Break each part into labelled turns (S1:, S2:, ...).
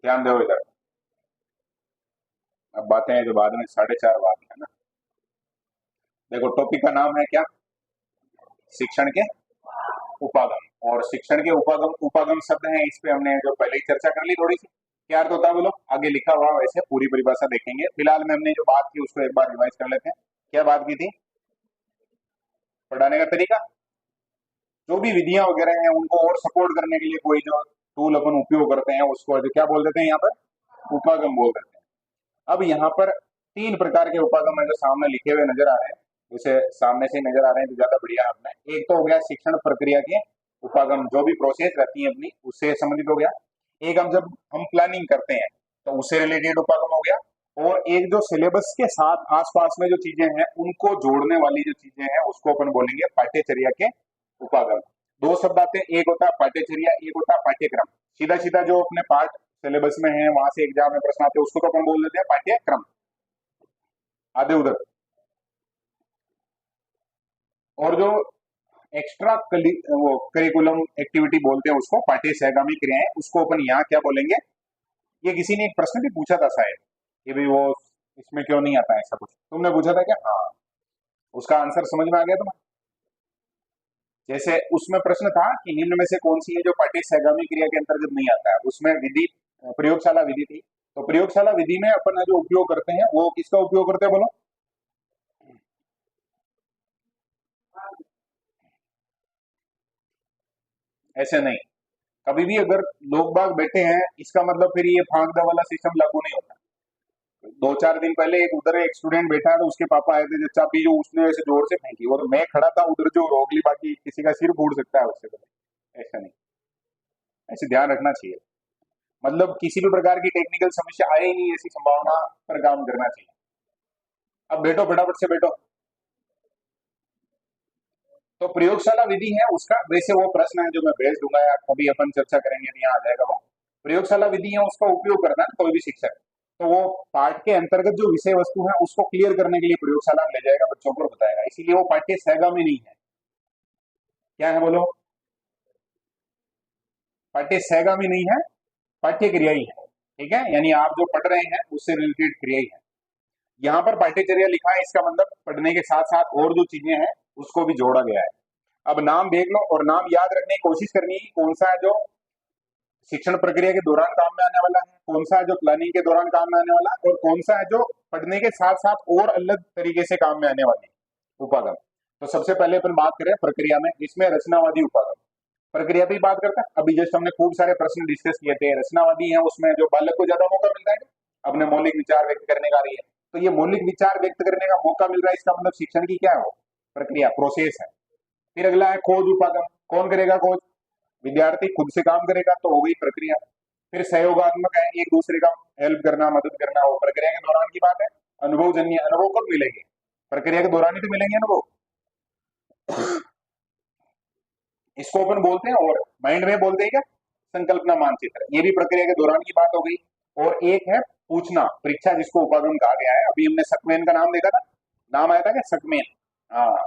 S1: ध्यान दो इधर। अब बातें हैं जो बाद में 4:30 बाद है ना। देखो टॉपिक का नाम है क्या? शिक्षण के उपागम। और शिक्षण के उपागम उपागम शब्द हैं, इस पे हमने जो पहले ही चर्चा कर ली थोड़ी सी। क्या अर्थ होता है बोलो? आगे लिखा हुआ वैसे पूरी परिभाषा देखेंगे, फिलहाल में हमने जो बात की उसको एक बार रिवाइज कर लेते हैं। क्या बात की थी? पढ़ाने का तरीका, जो भी विधियां वगैरह हैं उनको और सपोर्ट करने के लिए कोई जो टूल अपन उपयोग करते हैं उसको जो क्या बोल देते हैं यहाँ पर? उपागम बोल देते हैं। अब यहाँ पर तीन प्रकार के उपागम है जो सामने लिखे हुए नजर आ रहे हैं। जैसे सामने से नजर आ रहे हैं तो ज्यादा बढ़िया है। अपने एक तो हो गया शिक्षण प्रक्रिया के उपागम, जो भी प्रोसेस रहती है अपनी उससे संबंधित हो गया। एक हम जब हम प्लानिंग करते हैं तो उससे रिलेटेड उपागम हो गया। और एक जो सिलेबस के साथ आसपास में जो चीजें हैं उनको जोड़ने वाली जो चीजें हैं उसको अपन बोलेंगे पाठ्यचर्या के उपागम। दो शब्द आते हैं, एक होता है पाठ्यचर्या, एक होता है पाठ्यक्रम। सीधा सीधा जो अपने पाठ सिलेबस में है वहां से एग्जाम में प्रश्न आते हैं उसको तो अपन बोल देते हैं पाठ्यक्रम। आधे उधर। और जो एक्स्ट्रा वो करिकुलम एक्टिविटी बोलते हैं उसको पाठ्य सहगामी क्रियाएं, उसको अपन यहाँ क्या बोलेंगे? ये किसी ने एक प्रश्न भी पूछा था शायद कि भाई वो इसमें क्यों नहीं आता है, ऐसा कुछ तुमने पूछा था क्या? हाँ, उसका आंसर समझ में आ गया तुम्हें? जैसे उसमें प्रश्न था कि निम्न में से कौन सी है जो पाठ्य सहगामी क्रिया के अंतर्गत नहीं आता है। उसमें विधि प्रयोगशाला विधि थी। तो प्रयोगशाला विधि में अपन जो उपयोग करते हैं वो किसका उपयोग करते हैं बोलो? ऐसे नहीं। कभी भी अगर लोग बाग बैठे हैं इसका मतलब फिर ये फांकदा वाला सिस्टम लागू नहीं होता। दो चार दिन पहले एक उधर एक स्टूडेंट बैठा है तो उसके पापा आए थे, जो चाबी जो उसने ऐसे जोर से फेंकी और मैं खड़ा था उधर जो रोकली, बाकी किसी का सिर फूट सकता है उससे पहले। ऐसा नहीं। ऐसे ध्यान रखना चाहिए। मतलब किसी भी प्रकार की टेक्निकल समस्या आए ही नहीं ऐसी संभावना पर काम करना चाहिए। अब बैठो फटाफट से बैठो। तो प्रयोगशाला विधि है उसका, वैसे वो प्रश्न है जो मैं भेज दूंगा या कभी अपन चर्चा करेंगे तो यहाँ आ जाएगा वो। प्रयोगशाला विधि है उसका उपयोग करना है कोई भी शिक्षक। तो वो पाठ के अंतर्गत जो विषय वस्तु है उसको क्लियर करने के लिए प्रयोगशाला में ले जाएगा, बच्चों को बताएगा, इसीलिए वो पाठ्य सहगामी नहीं है। क्या है बोलो? पाठ्य सहगामी नहीं है, पाठ्य क्रिया ही है। ठीक है, यानी आप जो पढ़ रहे हैं उससे रिलेटेड क्रिया ही है। यहाँ पर पाठ्यचर्या लिखा है, इसका मतलब पढ़ने के साथ साथ और जो चीजें हैं उसको भी जोड़ा गया है। अब नाम देख लो और नाम याद रखने की कोशिश करनी है, कौन सा है जो शिक्षण प्रक्रिया के दौरान काम में आने वाला है, कौन सा है जो प्लानिंग के दौरान काम में आने वाला है, और कौन सा है जो पढ़ने के साथ साथ और अलग तरीके से काम में आने वाली उपागम। तो सबसे पहले अपन बात करें प्रक्रिया में, इसमें रचनावादी उपागम। प्रक्रिया पे ही बात करते हैं। अभी जस्ट हमने खूब सारे प्रश्न डिस्कस किए थे। रचनावादी है उसमें जो बालक को ज्यादा मौका मिलता है अपने मौलिक विचार व्यक्त करने का रही है। तो ये मौलिक विचार व्यक्त करने का मौका मिल रहा है, इसका मतलब शिक्षण की क्या है वो? प्रक्रिया, प्रोसेस है। फिर अगला है खोज उपागम। कौन करेगा खोज? विद्यार्थी खुद से काम करेगा तो हो गई प्रक्रिया। फिर सहयोगात्मक है, एक दूसरे का हेल्प करना, मदद करना, वो प्रक्रिया के दौरान की बात है। अनुभवजन्य, अनुभव कब मिलेंगे? प्रक्रिया के दौरान ही तो मिलेंगे अनुभव। इसको अपन बोलते हैं, और माइंड में बोलते हैं क्या? संकल्पना मानचित्र। ये भी प्रक्रिया के दौरान की बात हो गई। और एक है पूछना परीक्षा, जिसको उपागम कहा गया है। अभी हमने सकमेन का नाम देखा था, नाम आया था क्या सकमेन? हाँ।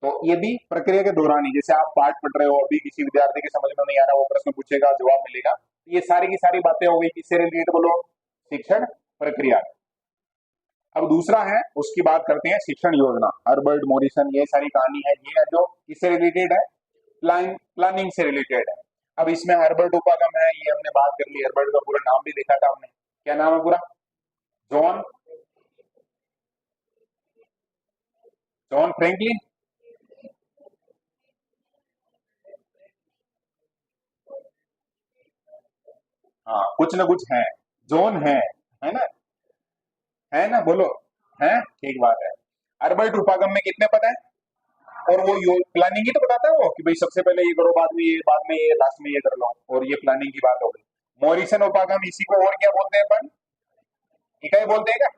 S1: तो ये भी प्रक्रिया के दौरान ही, जैसे आप पाठ पढ़ रहे हो, अभी किसी विद्यार्थी के समझ में नहीं आ रहा, वो प्रश्न पूछेगा, जवाब मिलेगा। ये सारी की सारी बातें हो गई किससे रिलेटेड बोलो? शिक्षण प्रक्रिया। अब दूसरा है, उसकी बात करते हैं, शिक्षण योजना। हर्बर्ट मॉरिसन, ये सारी कहानी है, ये है जो किससे रिलेटेड है? प्लानिंग से रिलेटेड है। अब इसमें हर्बर्ट उपागम है, ये हमने बात कर ली। हर्बर्ट का पूरा नाम भी देखा था हमने। क्या नाम है पूरा? John, John Franklin. हाँ, कुछ ना कुछ है। जॉन है ना? है ना, बोलो। है, ठीक बात है। हर्बर्ट उपागम में कितने पद है? और वो प्लानिंग ही तो बताता है वो कि भाई सबसे पहले ये करो, बाद में ये, बाद में ये, लास्ट में ये कर लो, और ये प्लानिंग की बात हो गई। मॉरिसन उपागम, इसी को और क्या बोलते हैं अपन? इकाई बोलते हैं क्या?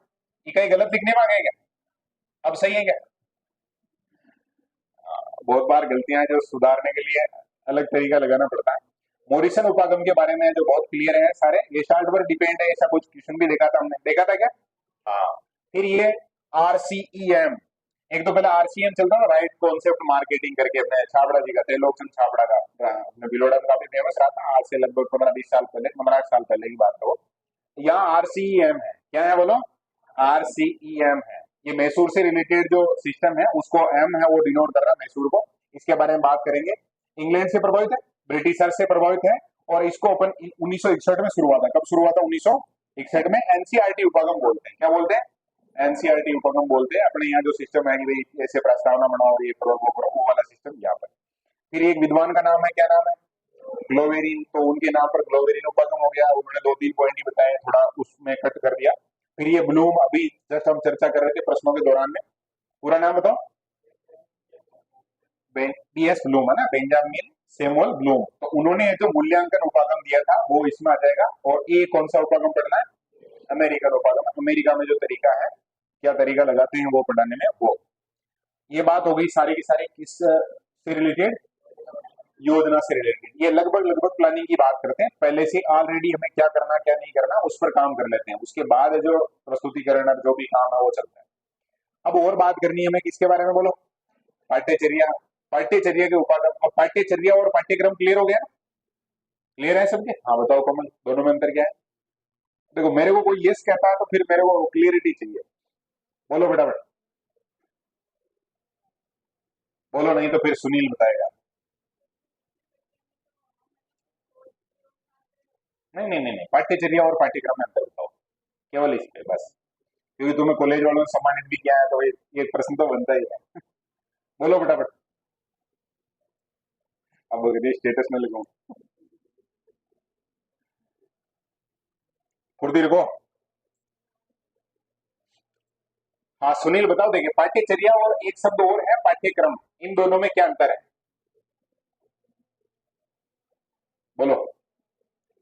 S1: इकाई गलत लिखने में आ गए क्या? अब सही है क्या? बहुत बार गलतियां जो सुधारने के लिए अलग तरीका लगाना पड़ता है। मॉरिसन उपागम के बारे में जो बहुत क्लियर है सारे, ये शार्ट पर डिपेंड है, ऐसा कुछ क्वेश्चन भी देखा था हमने, देखा था क्या? हाँ। फिर ये RCEM। एक तो पहले RCM चलता था, राइट कॉन्सेप्ट मार्केटिंग करके, अपने छाबड़ा जी का, त्रिलोकचंद छाबड़ा का, अपने बिलोड़ा में काफी फेमस रहा था, आज से लगभग 15-20 साल पहले, 15 साल पहले की बात है वो। यहाँ आरसीईएम है, क्या है बोलो, आरसीईएम है। ये मैसूर से रिलेटेड जो सिस्टम है उसको एम है वो डिनोट कर रहा है मैसूर को, इसके बारे में बात करेंगे। इंग्लैंड से प्रभावित है, ब्रिटिशर से प्रभावित है, और इसको अपन 1961 में शुरू हुआ था। कब शुरू हुआ था, 1961 में। एनसीईआरटी उपागम बोलते हैं, क्या बोलते हैं, एनसीईआरटी उपागम बोलते हैं। अपने यहाँ जो सिस्टम है कि भाई ऐसे प्रस्तावना बनाओ, ये करो वो करो, वो वाला सिस्टम यहाँ पर। फिर एक विद्वान का नाम है, क्या नाम है, ग्लोवेरिन, तो उनके नाम पर ग्लोवेरिन उपागम हो गया। उन्होंने 2-3 पॉइंट ही बताए, थोड़ा उसमें कट कर दिया। फिर ये ब्लूम, अभी जस्ट हम चर्चा कर रहे थे प्रश्नों के दौरान में, पूरा नाम बताओ, बीएस ब्लूम है ना, बेंजामिन सैमुअल ब्लूम। तो उन्होंने जो मूल्यांकन उपागम दिया था वो इसमें आ जाएगा। और ये कौन सा उपागम पढ़ना है, अमेरिकन उपागम। अमेरिका में जो तरीका है, क्या तरीका लगाते हैं वो पढ़ाने में, वो। ये बात हो गई सारी की सारी किस से रिलेटेड, योजना से रिलेटेड। ये लगभग लगभग प्लानिंग की बात करते हैं, पहले से ऑलरेडी हमें क्या करना क्या नहीं करना उस पर काम कर लेते हैं, उसके बाद जो प्रस्तुतिकरण और जो भी काम है वो चलता है। अब और बात करनी है हमें किसके बारे में, बोलो, पाठ्यचर्या। पाठ्यचर्या के उपागम। अब पाठ्यचर्या और पाठ्यक्रम क्लियर हो गया, क्लियर है सबके, हाँ बताओ कमल, दोनों में अंतर क्या है। देखो मेरे को कोई यस कहता है तो फिर मेरे को क्लियरिटी चाहिए, बोलो फटाफट, बोलो, नहीं तो फिर सुनील बताएगा। नहीं नहीं नहीं नहीं, पाठ्यचर्या और पाठ्यक्रम में अंतर बताओ, केवल इस पे बस, क्योंकि तुम्हें कॉलेज वालों ने सम्मानित भी किया है तो ये प्रश्न तो बनता ही है। बोलो फटाफट, अब स्टेटस में लगूं, फुर्ती रखो। हाँ सुनील बताओ, देखिए पाठ्यचर्या और एक शब्द और है पाठ्यक्रम, इन दोनों में क्या अंतर है, बोलो,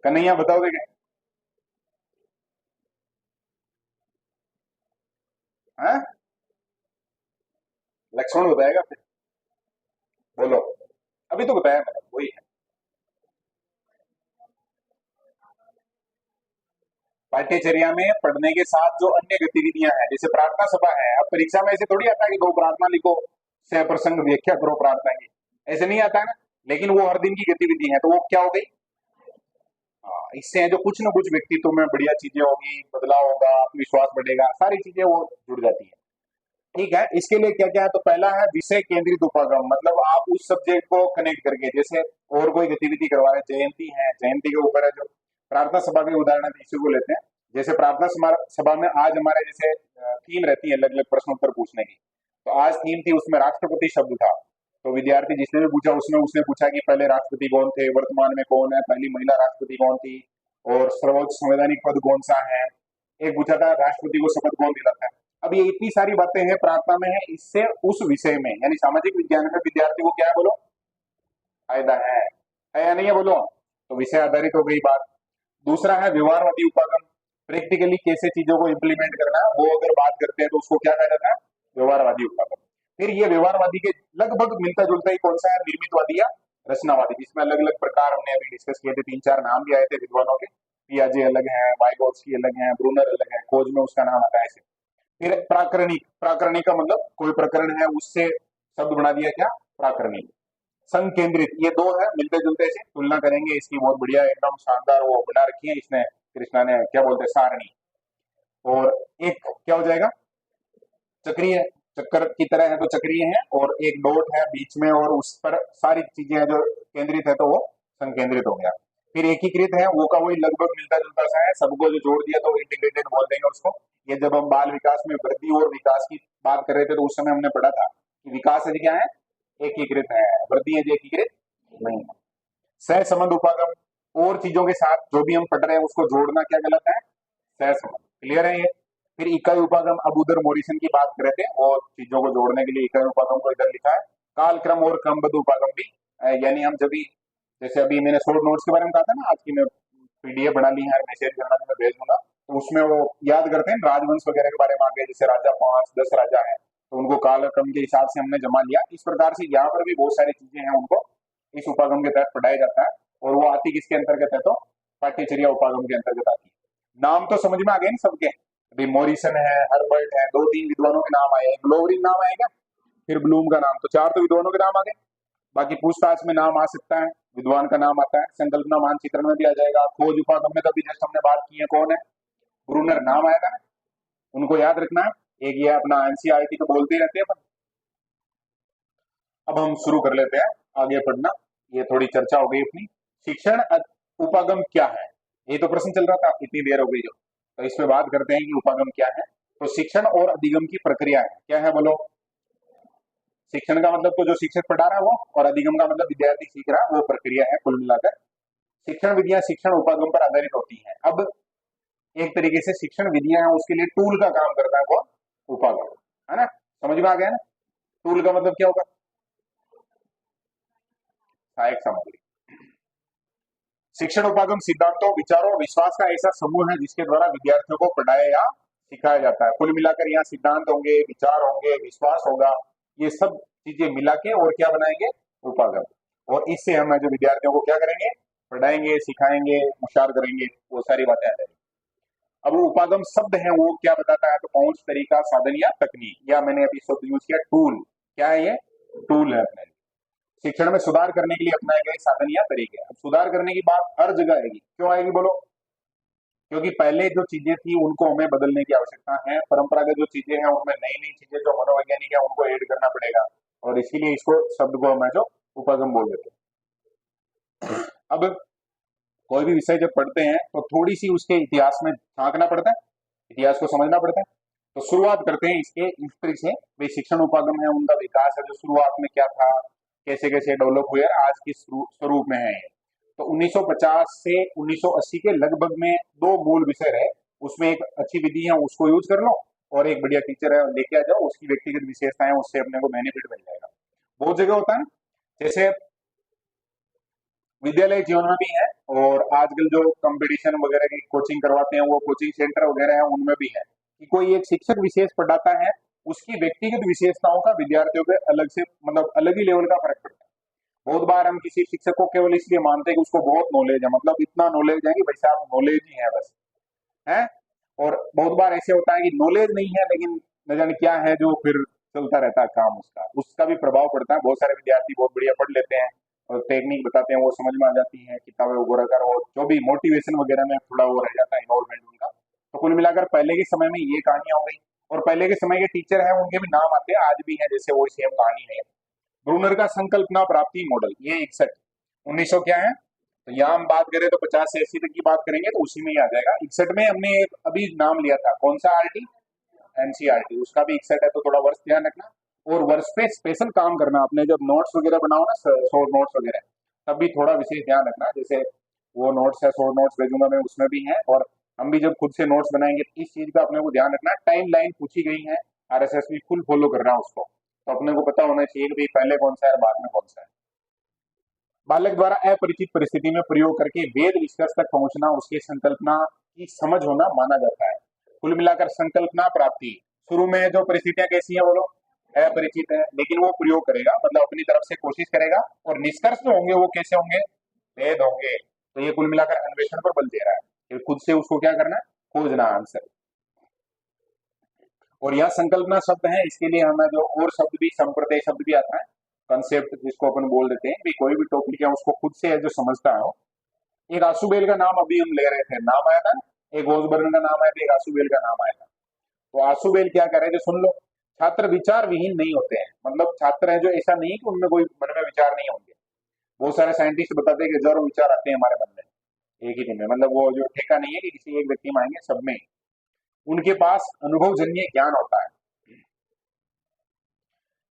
S1: कन्हैया बताओ देखिए। हाँ, लक्ष्मण बताएगा फिर, बोलो, अभी तो बताया मैंने, वही है। पाठ्यचर्या में पढ़ने के साथ जो अन्य गतिविधियां हैं, जैसे प्रार्थना सभा है, अब परीक्षा में ऐसे थोड़ी आता है कि दो प्रार्थना लिखो, सह प्रसंग व्याख्या करो प्रार्थना की, ऐसे नहीं आता है ना। लेकिन वो हर दिन की गतिविधि है, तो वो क्या हो गई, हाँ, इससे है जो कुछ ना कुछ व्यक्तित्व में बढ़िया चीजें होगी, बदलाव होगा, आत्मविश्वास बढ़ेगा, सारी चीजें वो जुड़ जाती है। ठीक है, इसके लिए क्या क्या है, तो पहला है विषय केंद्रित उपागम, मतलब आप उस सब्जेक्ट को कनेक्ट करके, जैसे और कोई गतिविधि करवा रहे, जयंती है, जयंती के ऊपर है जो प्रार्थना सभा के उदाहरण है, इसी को लेते हैं। जैसे प्रार्थना सभा में आज हमारे जैसे थीम रहती है अलग अलग प्रश्नोत्तर पूछने की, तो आज थीम थी, उसमें राष्ट्रपति शब्द था। तो विद्यार्थी जिसने भी पूछा उसने उसने पूछा कि पहले राष्ट्रपति कौन थे, वर्तमान में कौन है, पहली महिला राष्ट्रपति कौन थी, और सर्वोच्च संवैधानिक पद कौन सा है। एक पूछा था राष्ट्रपति को शपथ कौन दिलाता है। अब ये इतनी सारी बातें हैं प्रार्थना में है, इससे उस विषय में यानी सामाजिक विज्ञान में विद्यार्थी को क्या है बोलो, फायदा है या नहीं है बोलो। तो विषय आधारित हो गई बात। दूसरा है व्यवहारवादी उपागम, प्रैक्टिकली कैसे चीजों को इम्प्लीमेंट करना है, वो अगर बात करते हैं तो उसको क्या कहा जाता है, व्यवहारवादी उपागम। फिर ये व्यवहारवादी के लगभग मिलता जुलता ही कौन सा है, निर्मितवादी या रचनावादी, जिसमें अलग अलग प्रकार हमने अभी डिस्कस किए थे, 3-4 नाम भी आए थे विद्वानों के, पियाजे अलग है, वाइगोत्स्की अलग है, ब्रूनर अलग है, खोज में उसका नाम आता है ऐसे। फिर प्राकरणिक, प्राकरणिक का मतलब कोई प्रकरण है उससे शब्द बना दिया, क्या, प्राकरणिक। संकेंद्रित, ये दो है मिलते जुलते से, तुलना करेंगे इसकी, बहुत बढ़िया एकदम शानदार वो बना रखी है इसने, कृष्णा ने, क्या बोलते हैं, सारणी। और एक क्या हो जाएगा, चक्रीय, चक्कर की तरह है तो चक्रीय है, और एक डॉट है बीच में और उस पर सारी चीजें हैं जो केंद्रित है तो वो संकेंद्रित हो गया। फिर एकीकृत है, वो का वही लगभग मिलता जुलता सा है, सबको जो जोड़ दिया तो इंटीग्रेटेड बोल देंगे उसको। ये जब हम बाल विकास में वृद्धि और विकास की बात कर रहे थे तो उस समय हमने पढ़ा था कि विकास है क्या है, एकीकृत है, वृद्धि है जो एकीकृत नहीं है। सह संबंध उपागम, और चीजों के साथ जो भी हम पढ़ रहे हैं उसको जोड़ना क्या गलत है, सह संबंध, क्लियर है ये। फिर इकाई उपागम, अब उधर मोरिसन की बात कर रहे थे, और चीजों को जोड़ने के लिए इकाई उपागम को इधर लिखा है। कालक्रम और क्रमबद्ध उपागम भी, यानी हम जब भी, जैसे अभी मैंने शॉर्ट नोट्स के बारे में कहा था ना, आज की मैं पीडीएफ बना ली है, मैसेज करना मैं भेज दूंगा, तो उसमें वो याद करते हैं राजवंश वगैरह के बारे में आगे, जैसे राजा 5-10 राजा है तो उनको कालक्रम के हिसाब से हमने जमा लिया। इस प्रकार से यहाँ पर भी बहुत सारी चीजें हैं, उनको इस उपागम के तहत पढ़ाया जाता है। और वो आती किसके अंतर्गत है, तो पाठ्यचर्या उपागम के अंतर्गत आती है। नाम तो समझ में आ गए ना सबके, अभी मॉरिसन है, हर्बर्ट है, 2-3 विद्वानों के नाम आए, ग्लोवरिन नाम आएगा, फिर ब्लूम का नाम, तो 4 तो विद्वानों के नाम आ गए। बाकी पूछताछ में नाम आ सकता है, विद्वान का नाम आता है, संकल्पना मानचित्रण में भी आ जाएगा, खोज उपागम में तो अभी जस्ट हमने बात की है, कौन है, ब्रूनर नाम आएगा ना, उनको याद रखना है। एक ये अपना एनसीईआरटी तो बोलते ही रहते हैं अपन। अब हम शुरू कर लेते हैं आगे पढ़ना, ये थोड़ी चर्चा हो गई अपनी। शिक्षण उपागम क्या है, ये तो प्रश्न चल रहा था, इतनी देर हो गई जो, तो इस पे बात करते हैं कि उपागम क्या है। तो शिक्षण और अधिगम की प्रक्रिया है, क्या है बोलो। शिक्षण का मतलब तो जो शिक्षक पढ़ा रहा है वो, और अधिगम का मतलब विद्यार्थी सीख रहा है, वो प्रक्रिया है कुल मिलाकर। शिक्षण विधियां शिक्षण उपागम पर आधारित होती हैं। अब एक तरीके से शिक्षण विधियां हैं, उसके लिए टूल का काम करता है कौन, उपागम, है ना। समझ में आ गया ना, टूल का मतलब क्या होगा, सहायक सामग्री। शिक्षण उपागम सिद्धांतों, विचारों, विश्वास का ऐसा समूह है जिसके द्वारा विद्यार्थियों को पढ़ाया या सिखाया जाता है। कुल मिलाकर यहाँ सिद्धांत होंगे, विचार होंगे, विश्वास होगा, ये सब चीजें मिला के और क्या बनाएंगे, उपागम। और इससे हम जो विद्यार्थियों को क्या करेंगे, पढ़ाएंगे, सिखाएंगे, होशियार करेंगे, वो सारी बातें आ जाएंगी। अब वो उपागम शब्द है वो क्या बताता है, तो पहुंच, तरीका, साधन या तकनीक, या मैंने अभी शब्द यूज किया टूल, क्या है ये, टूल है अपने। शिक्षण में सुधार करने के लिए अपनाए गए साधन या तरीके। अब सुधार करने की बात हर जगह आएगी, क्यों आएगी बोलो, क्योंकि पहले जो चीजें थी उनको हमें बदलने की आवश्यकता है, परंपरागत जो चीजें हैं उनमें नई नई चीजें जो मनोवैज्ञानिक है उनको ऐड करना पड़ेगा, और इसीलिए इसको शब्द को हमें जो उपागम बोल देते हैं। अब कोई भी विषय जब पढ़ते हैं तो थोड़ी सी उसके इतिहास में झांकना पड़ता है, इतिहास को समझना पड़ता है। तो शुरुआत करते हैं इसके इस तरीके से, वे शिक्षण उपागम है उनका विकास है, जो शुरुआत में क्या था, कैसे कैसे डेवलप हुए, आज किस स्वरूप में है। तो 1950 से 1980 के लगभग में दो मूल विषय रहे, उसमें एक अच्छी विधि है उसको यूज कर लो, और एक बढ़िया टीचर है लेके आ जाओ, उसकी व्यक्तिगत विशेषताएं, उससे अपने को बेनिफिट मिल जाएगा। बहुत जगह होता है, जैसे विद्यालय जीवन में भी है, और आजकल जो कंपटीशन वगैरह की कोचिंग करवाते हैं वो कोचिंग सेंटर वगैरह है उनमें भी है, कि कोई एक शिक्षक विशेष पढ़ाता है, उसकी व्यक्तिगत विशेषताओं का विद्यार्थियों के अलग से मतलब अलग ही लेवल का फर्क पड़ता है। बहुत बार हम किसी शिक्षक को केवल इसलिए मानते हैं कि उसको बहुत नॉलेज है, मतलब इतना नॉलेज है कि भाई साहब नॉलेज ही है बस, है। और बहुत बार ऐसे होता है कि नॉलेज नहीं है लेकिन न जाने क्या है जो फिर चलता रहता है काम, उसका उसका भी प्रभाव पड़ता है। बहुत सारे विद्यार्थी बहुत बढ़िया पढ़ लेते हैं और टेक्निक बताते हैं, वो समझ में आ जाती है, किताबें वगैरह कर, और जो भी मोटिवेशन वगैरह में थोड़ा वो रह जाता है इन्वॉल्वमेंट उनका। तो कुल मिलाकर पहले के समय में ये कहानियां हो गई, और पहले के समय के टीचर हैं उनके भी नाम आते हैं, आज भी हैं, जैसे वो सेम कहानी है। ब्रूनर का संकल्पना प्राप्ति मॉडल, ये 19 क्या है, तो यहाँ हम बात करें तो 50 से 80 तक की बात करेंगे तो उसी में ही आ जाएगा। 61 में हमने एक अभी नाम लिया था, कौन सा आरटी, एनसीईआरटी, उसका भी 61 है, तो थोड़ा वर्ष ध्यान रखना, और वर्ष पे स्पेशल काम करना, अपने जब नोट्स वगैरह बनाओ ना, शॉर्ट नोट्स वगैरह, तब भी थोड़ा विशेष ध्यान रखना। जैसे वो नोट्स है, शॉर्ट नोट्स भेजूंगा मैं, उसमें भी है, और हम भी जब खुद से नोट्स बनाएंगे तो इस चीज का अपने को ध्यान रखना। टाइम लाइन पूछी गई है, आरएसएस भी फुल फॉलो कर रहा है उसको, तो अपने को पता होना चाहिए कि भाई पहले कौन सा है बाद में कौन सा है। बालक द्वारा अपरिचित परिस्थिति में प्रयोग करके वेद निष्कर्ष तक पहुंचना उसके संकल्पना की समझ होना माना जाता है। कुल मिलाकर संकल्पना प्राप्ति, शुरू में जो परिस्थितियां कैसी है बोलो, अपरिचित है, लेकिन वो प्रयोग करेगा, मतलब अपनी तरफ से कोशिश करेगा, और निष्कर्ष जो होंगे वो कैसे होंगे, वेद होंगे। तो ये कुल मिलाकर अन्वेषण पर बल दे रहा है कि खुद से उसको क्या करना है, खोजना आंसर। और यह संकल्पना शब्द है, इसके लिए हमें जो और शब्द भी, संप्रदाय शब्द भी आता है, कंसेप्ट जिसको अपन बोल देते हैं भी, कोई भी टॉपिक है उसको खुद से है जो समझता है। एक आशुबेल का नाम अभी हम ले रहे थे, नाम आया था, एक ओसबर्न का नाम आया था, एक आशुबेल का नाम आया था। तो आशुबेल क्या करे, जो सुन लो, छात्र विचार विहीन नहीं होते हैं, मतलब छात्र है जो ऐसा नहीं है कि उनमें कोई मन में विचार नहीं होंगे। बहुत सारे साइंटिस्ट बताते हैं कि हजारों विचार आते हैं हमारे मन में एक ही दिन में, मतलब वो जो ठेका नहीं है कि किसी एक व्यक्ति में आएंगे, सब में। उनके पास अनुभवजन्य ज्ञान होता है,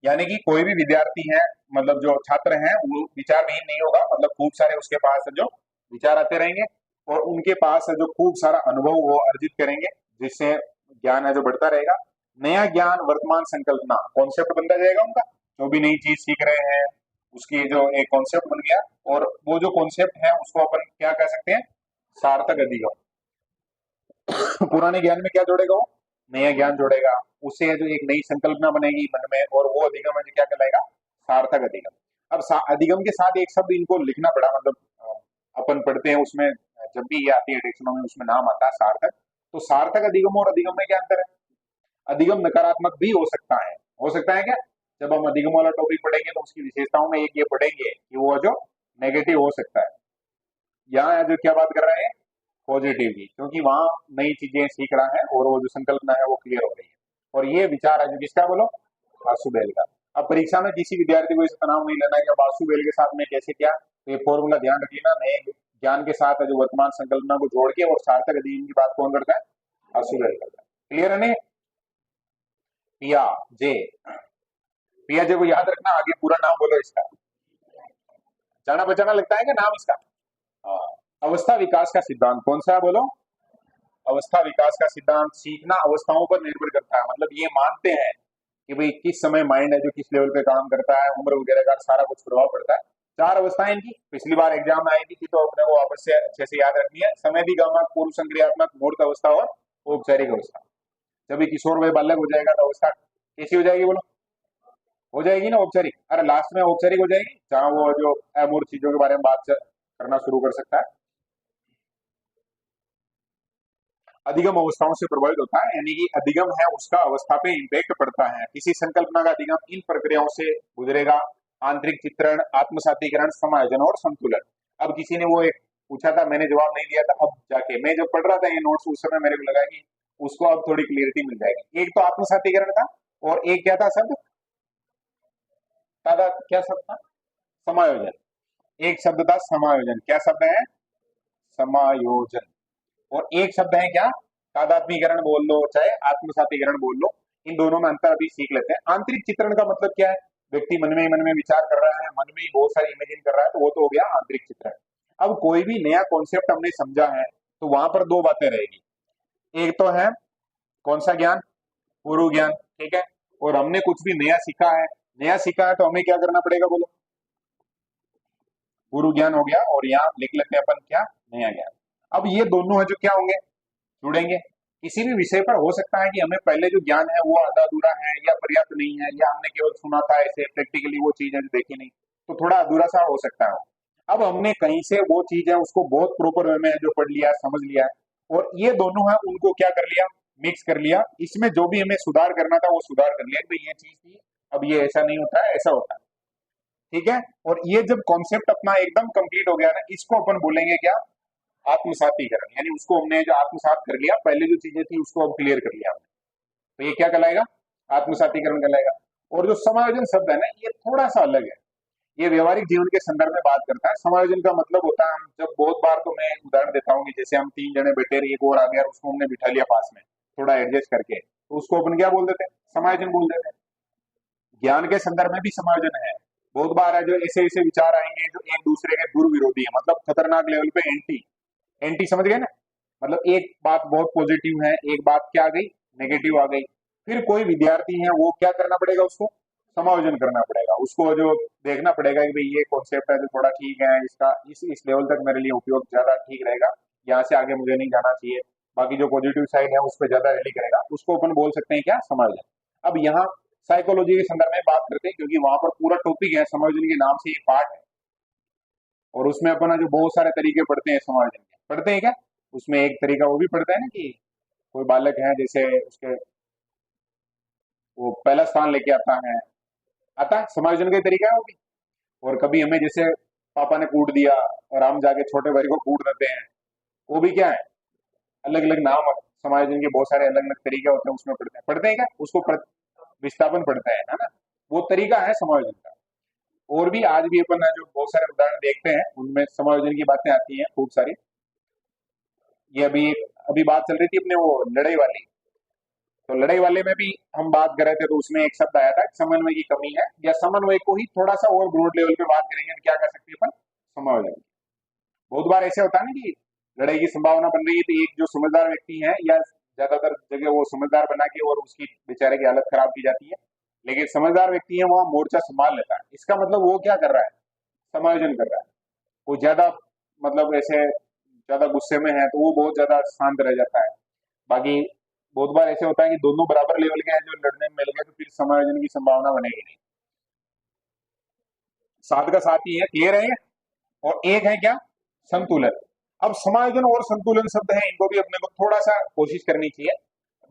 S1: यानी कि कोई भी विद्यार्थी है, मतलब जो छात्र है वो विचार विहीन नहीं होगा, मतलब खूब सारे उसके पास जो विचार आते रहेंगे, और उनके पास जो खूब सारा अनुभव वो अर्जित करेंगे, जिससे ज्ञान है जो बढ़ता रहेगा। नया ज्ञान, वर्तमान संकल्पना, कॉन्सेप्ट बनता जाएगा उनका, जो भी नई चीज सीख रहे हैं उसकी जो एक कॉन्सेप्ट बन गया, और वो जो कॉन्सेप्ट है उसको अपन क्या कह सकते हैं, सार्थक अधिगम। पुराने ज्ञान में क्या जोड़ेगा वो, नया ज्ञान जोड़ेगा, उससे जो एक नई संकल्पना बनेगी मन में, और वो अधिगम है जो क्या कहलाएगा, सार्थक अधिगम। अब अधिगम के साथ एक शब्द इनको लिखना पड़ा, मतलब अपन पढ़ते हैं उसमें, जब भी ये आती है टेक्सोनॉमी उसमें नाम आता है सार्थक। तो सार्थक अधिगम और अधिगम में क्या अंतर है, अधिगम नकारात्मक भी हो सकता है क्या, जब हम अधिगम वाला टॉपिक पढ़ेंगे तो उसकी विशेषताओं में एक ये पढ़ेंगे कि वो जो नेगेटिव हो सकता है। यहाँ जो क्या बात कर रहे हैं, पॉजिटिवली, क्योंकि वहां नई चीजें सीख रहा है और वो जो संकल्पना है वो क्लियर हो रही है। और ये विचार है जो किसका, बोलो, वासुदेव का। अब परीक्षा में किसी विद्यार्थी को इसे तनाव नहीं लेना है कि वासुदेव के साथ में कैसे क्या, तो ये फॉर्मूला ध्यान रखिए ना, नए ज्ञान के साथ जो वर्तमान संकल्पना को जोड़ के और सार्थक अध्ययन की बात कौन करता है, वासुदेव करता है। क्लियर है नहीं? पिया जे, पिया जे को याद रखना, आगे पूरा नाम बोलो इसका, जाना बचाना लगता है क्या नाम इसका? हाँ। अवस्था विकास का सिद्धांत कौन सा है, बोलो? अवस्था विकास का सिद्धांत। सीखना अवस्थाओं पर निर्भर करता है, मतलब ये मानते हैं कि भाई किस समय माइंड है जो किस लेवल पे काम करता है, उम्र वगैरह का सारा कुछ प्रभाव पड़ता है। चार अवस्थाएं इनकी, पिछली बार एग्जाम में आई थी तो अपने को वापस से अच्छे से याद रखनी है। समय दिगामक, पूर्व संक्रियात्मक, मूर्त अवस्था और औपचारिक अवस्था। जब ये किशोर वय बालक हो जाएगा तो अवस्था कैसी हो जाएगी, बोलो? हो जाएगी ना औपचारिक। अरे लास्ट में औपचारिक हो जाएगी, जहां वो जो अमूर्त चीजों के बारे में बात करना शुरू कर सकता है। अधिगम अवस्थाओं से प्रभावित होता है, यानी कि अधिगम है उसका अवस्था पे इम्पैक्ट पड़ता है। किसी संकल्पना का अधिगम इन प्रक्रियाओं से गुजरेगा: आंतरिक चित्रण, आत्मसातीकरण, समायोजन और संतुलन। अब किसी ने वो एक पूछा था, मैंने जवाब नहीं दिया था, अब जाके मैं जब पढ़ रहा था ये नोट्स उस समय मेरे को लगा कि उसको अब थोड़ी क्लियरिटी मिल जाएगी। एक तो आत्मसातीकरण था और एक क्या था शब्द, दादा क्या शब्द था? समायोजन। एक शब्द था समायोजन। क्या शब्द है? समायोजन। और एक शब्द है क्या? तादात्मीकरण बोल लो चाहे आत्मसातीकरण बोल लो, इन दोनों में अंतर अभी सीख लेते हैं। आंतरिक चित्रण का मतलब क्या है? व्यक्ति मन में ही मन में विचार कर रहा है, मन में ही बहुत सारी इमेजिन कर रहा है, तो वो तो हो गया आंतरिक चित्रण। अब कोई भी नया कॉन्सेप्ट हमने समझा है तो वहां पर दो बातें रहेगी। एक तो है कौन सा ज्ञान? पूर्व ज्ञान, ठीक है। और हमने कुछ भी नया सीखा है, नया सीखा है तो हमें क्या करना पड़ेगा, बोलो? पूर्व ज्ञान हो गया, और यहाँ लिख लेते हैं अपन क्या, नया ज्ञान। अब ये दोनों है जो क्या होंगे, जुड़ेंगे। किसी भी विषय पर हो सकता है कि हमें पहले जो ज्ञान है वो आधा अधूरा है या पर्याप्त नहीं है, या हमने केवल सुना था ऐसे, प्रैक्टिकली वो चीज है जो देखी नहीं, तो थोड़ा अधूरा सा हो सकता है। अब हमने कहीं से वो चीज है उसको बहुत प्रॉपर वे में जो पढ़ लिया है, समझ लिया है, और ये दोनों है उनको क्या कर लिया, मिक्स कर लिया। इसमें जो भी हमें सुधार करना था वो सुधार कर लिया, भाई ये चीज थी, अब ये ऐसा नहीं होता है, ऐसा होता है, ठीक है। और ये जब कॉन्सेप्ट अपना एकदम कंप्लीट हो गया ना, इसको अपन बोलेंगे क्या, आत्मसातीकरण। यानी उसको हमने जो आत्मसात कर लिया, पहले जो चीजें थी उसको अब क्लियर कर लिया हमने, तो ये क्या कहलाएगा, आत्मसातीकरण कहलाएगा। और जो समायोजन शब्द है ना, ये थोड़ा सा अलग है, ये व्यवहारिक जीवन के संदर्भ में बात करता है। समायोजन का मतलब होता है, हम जब बहुत बार, तो मैं उदाहरण देता हूँ कि जैसे हम तीन जने बैठे रहे, एक और आ गया और उसको हमने बिठा लिया पास में, थोड़ा एडजस्ट करके, तो उसको अपन क्या बोल देते हैं, समायोजन बोल देते हैं। ज्ञान के संदर्भ में भी समायोजन है। बहुत बार है जो ऐसे ऐसे विचार आएंगे जो एक दूसरे के दूर विरोधी है, मतलब खतरनाक लेवल पे एंटी, एंटी समझ गए ना? मतलब एक बात बहुत पॉजिटिव है, एक बात क्या आ गई, नेगेटिव आ गई। फिर कोई विद्यार्थी है वो क्या करना पड़ेगा, उसको समायोजन करना पड़ेगा, उसको जो देखना पड़ेगा कि भाई ये कॉन्सेप्ट है जो थोड़ा ठीक है, इसका इस लेवल तक मेरे लिए उपयोग ज्यादा ठीक रहेगा, यहाँ से आगे मुझे नहीं जाना चाहिए, बाकी जो पॉजिटिव साइड है उस पर ज्यादा रिली करेगा, उसको अपन बोल सकते हैं क्या, समायोजन। अब यहाँ साइकोलॉजी के संदर्भ में बात करते हैं, क्योंकि वहां पर पूरा टॉपिक है, समायोजन के नाम से ये पार्ट है, और उसमें अपन जो बहुत सारे तरीके पढ़ते हैं समायोजन के, पढ़ते हैं क्या? उसमें एक तरीका वो भी पढ़ता है ना कि कोई बालक है जैसे उसके वो पहला स्थान लेके आता है, समायोजन का ही तरीका है वो भी। और कभी हमें जैसे पापा ने कूट दिया और हम जाके छोटे भाई को कूट देते हैं, वो भी क्या है, अलग अलग नाम, समायोजन के बहुत सारे अलग अलग तरीके होते हैं, उसमें पढ़ते हैं क्या, उसको विस्थापन पढ़ता है ना, वो तरीका है समायोजन का। और भी आज भी अपन जो बहुत सारे उदाहरण देखते हैं उनमें समायोजन की बातें आती हैं खूब सारी। ये अभी अभी बात चल रही थी अपने वो लड़ाई वाली, तो लड़ाई वाले में भी हम बात कर रहे थे, तो उसमें एक शब्द आया था समन्वय की कमी है, या समन्वय को ही थोड़ा सा और ब्रॉड लेवल पे बात करेंगे तो क्या कर सकते हैं अपन, समायोजन। बहुत बार ऐसे होता है ना कि लड़ाई की संभावना बन रही है, तो एक जो समझदार व्यक्ति है, या ज्यादातर जगह वो समझदार बना के और उसकी बेचारे की हालत खराब की जाती है, लेकिन समझदार व्यक्ति है वहां मोर्चा संभाल लेता है, इसका मतलब वो क्या कर रहा है, समायोजन कर रहा है। वो ज्यादा मतलब ऐसे ज्यादा गुस्से में है तो वो बहुत ज्यादा शांत रह जाता है। बाकी बहुत बार ऐसे होता है कि दोनों बराबर लेवल के हैं जो लड़ने में मिल गए, तो फिर समायोजन की संभावना बनेगी नहीं। साथ का साथ ही है, क्लियर है? और एक है क्या, संतुलन। अब समायोजन और संतुलन शब्द है, इनको भी अपने को थोड़ा सा कोशिश करनी चाहिए।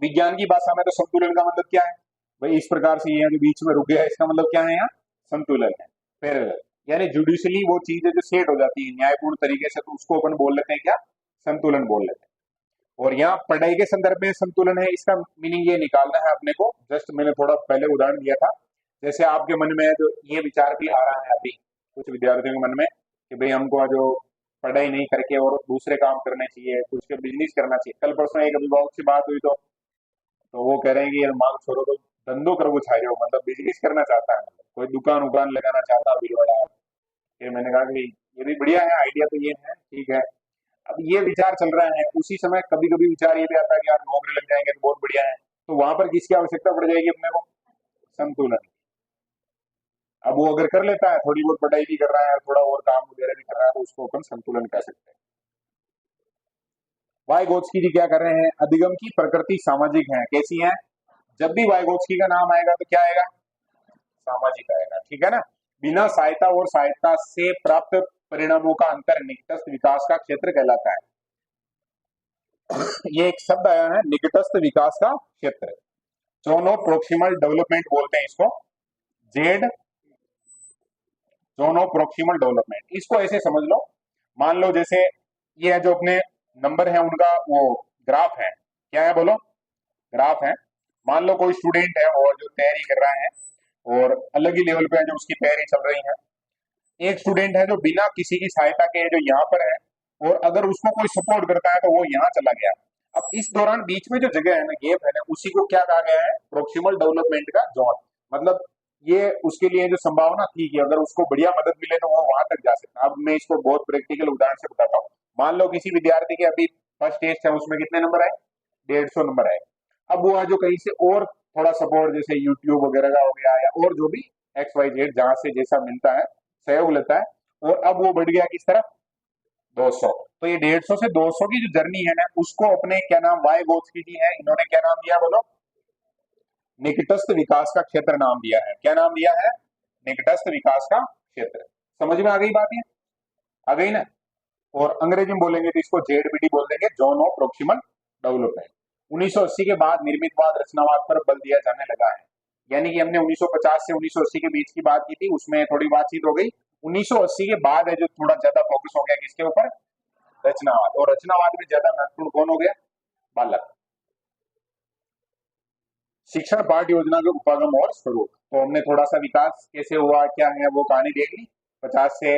S1: विज्ञान की भाषा में तो संतुलन का मतलब क्या है, भाई इस प्रकार से ये जो बीच में रुक गया, इसका मतलब क्या है, यहाँ संतुलन है। फिर यानी जुडिशली वो चीज है जो सेट हो जाती है न्यायपूर्ण तरीके से, तो उसको अपन बोल लेते हैं क्या, संतुलन बोल लेते हैं। और यहाँ पढ़ाई के संदर्भ में संतुलन है, इसका मीनिंग ये निकालना है अपने को। जस्ट मैंने थोड़ा पहले उदाहरण दिया था, जैसे आपके मन में जो ये विचार भी आ रहा है अभी कुछ विद्यार्थियों के मन में कि भाई हमको जो पढ़ाई नहीं करके और दूसरे काम करने चाहिए, कुछ के बिजनेस करना चाहिए। कल परसों एक अभिभावक से बात हुई तो वो कह रहे हैं कि यार मांग छोड़ो तो धंधो कर वो छाए हो, मतलब बिजनेस करना चाहता है, मतलब कोई दुकान उकान लगाना चाहता है बिल बड़ा। फिर मैंने कहा कि ये भी बढ़िया है, आइडिया तो ये है, ठीक है। अब ये विचार चल रहा है, उसी समय कभी कभी विचार ये भी आता है कि यार नौकरी लग जाएंगे तो बहुत बढ़िया है, तो वहां पर किसकी आवश्यकता पड़ जाएगी अपने को? संतुलन। अब वो अगर कर लेता है, थोड़ी बहुत पढ़ाई भी कर रहा है, थोड़ा और काम वगैरह भी कर रहा है, तो उसको अपन संतुलन कह सकते हैं। वाइगोत्स्की जी क्या कर रहे हैं? अधिगम की प्रकृति सामाजिक है। कैसी है? जब भी वाइगोत्स्की का नाम आएगा तो क्या आएगा? सामाजिक आएगा, ठीक है ना। बिना सहायता और सहायता से प्राप्त परिणामों का अंतर निकटस्थ विकास का क्षेत्र कहलाता है। ये एक शब्द आया है, निकटस्थ विकास का क्षेत्र। जोनो प्रोक्सिमल डेवलपमेंट बोलते हैं इसको, जेड जोनो प्रोक्सिमल डेवलपमेंट। इसको ऐसे समझ लो, मान लो जैसे ये जो अपने नंबर है उनका वो ग्राफ है, क्या है बोलो? ग्राफ है। मान लो कोई स्टूडेंट है और जो तैयारी कर रहा है और अलग ही लेवल पे है, जो उसकी तैयारी चल रही है। एक स्टूडेंट है जो बिना किसी की सहायता के जो यहाँ पर है, और अगर उसको कोई सपोर्ट करता है तो वो यहाँ चला गया। अब इस दौरान बीच में जो जगह है ना, गैप है ना, उसी को क्या कहा गया है? प्रोक्सिमल डेवलपमेंट का जोन। मतलब ये उसके लिए जो संभावना थी कि अगर उसको बढ़िया मदद मिले तो वो वहां तक जा सकता है। अब मैं इसको बहुत प्रैक्टिकल उदाहरण से बताता हूँ। मान लो किसी विद्यार्थी के अभी फर्स्ट टेस्ट है, उसमें कितने नंबर आए? 150 नंबर आए। अब वो जो कहीं से और थोड़ा सपोर्ट, जैसे यूट्यूब वगैरह का हो गया या और जो भी XYZ जहां से जैसा मिलता है, सहयोग लेता है, और अब वो बढ़ गया किस तरफ? 200। तो ये 150 से 200 की जो जर्नी है ना, उसको अपने क्या नाम, वाइगोत्स्की जी है, इन्होंने क्या नाम दिया बोलो? निकटस्थ विकास का क्षेत्र नाम दिया है। क्या नाम दिया है? निकटस्थ विकास का क्षेत्र। समझ में आ गई बात? ये आ गई ना। और अंग्रेजी में बोलेंगे तो इसको JPD बोल देंगे, जोन ऑफ प्रोक्सिमल डेवलपमेंट। 1980 के बाद निर्मितवाद रचनावाद पर बल दिया जाने लगा है। यानी कि हमने 1950 से 1980 के बीच की बात की थी, उसमें थोड़ी बातचीत हो गई। 1980 के बाद है जो थोड़ा ज्यादा फोकस हो गया किसके ऊपर? रचनावाद। और रचनावाद में ज्यादा महत्वपूर्ण कौन हो गया? बालक। शिक्षण पाठ्य योजना के उपागम और स्वरूप। तो हमने थोड़ा सा विकास कैसे हुआ, क्या है, वो कहानी देख ली। 50 से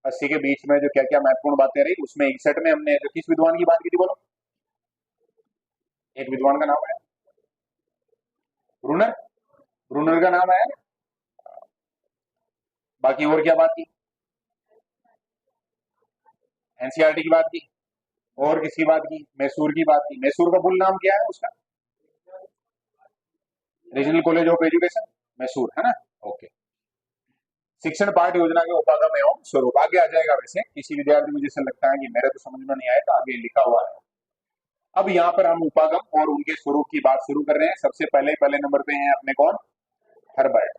S1: 80 के बीच में जो क्या क्या महत्वपूर्ण बातें रही, उसमें 61 में हमने जो किस विद्वान की बात की थी बोलो? एक विद्वान का नाम है ब्रूनर। ब्रूनर का नाम है। बाकी और क्या बात की? NCERT की बात की। और किसकी बात की? मैसूर की बात की। मैसूर का फुल नाम क्या है उसका? Regional college of education Mysore, है ना। ओके। शिक्षण पाठ्य योजना के उपागम एवं स्वरूप आगे आ जाएगा। वैसे किसी विद्यार्थी, मुझे ऐसा लगता है कि मेरे तो समझ में नहीं आया, तो आगे लिखा हुआ है। अब यहाँ पर हम उपागम और उनके स्वरूप की बात शुरू कर रहे हैं। सबसे पहले नंबर पे हैं अपने कौन? हर्बर्ट।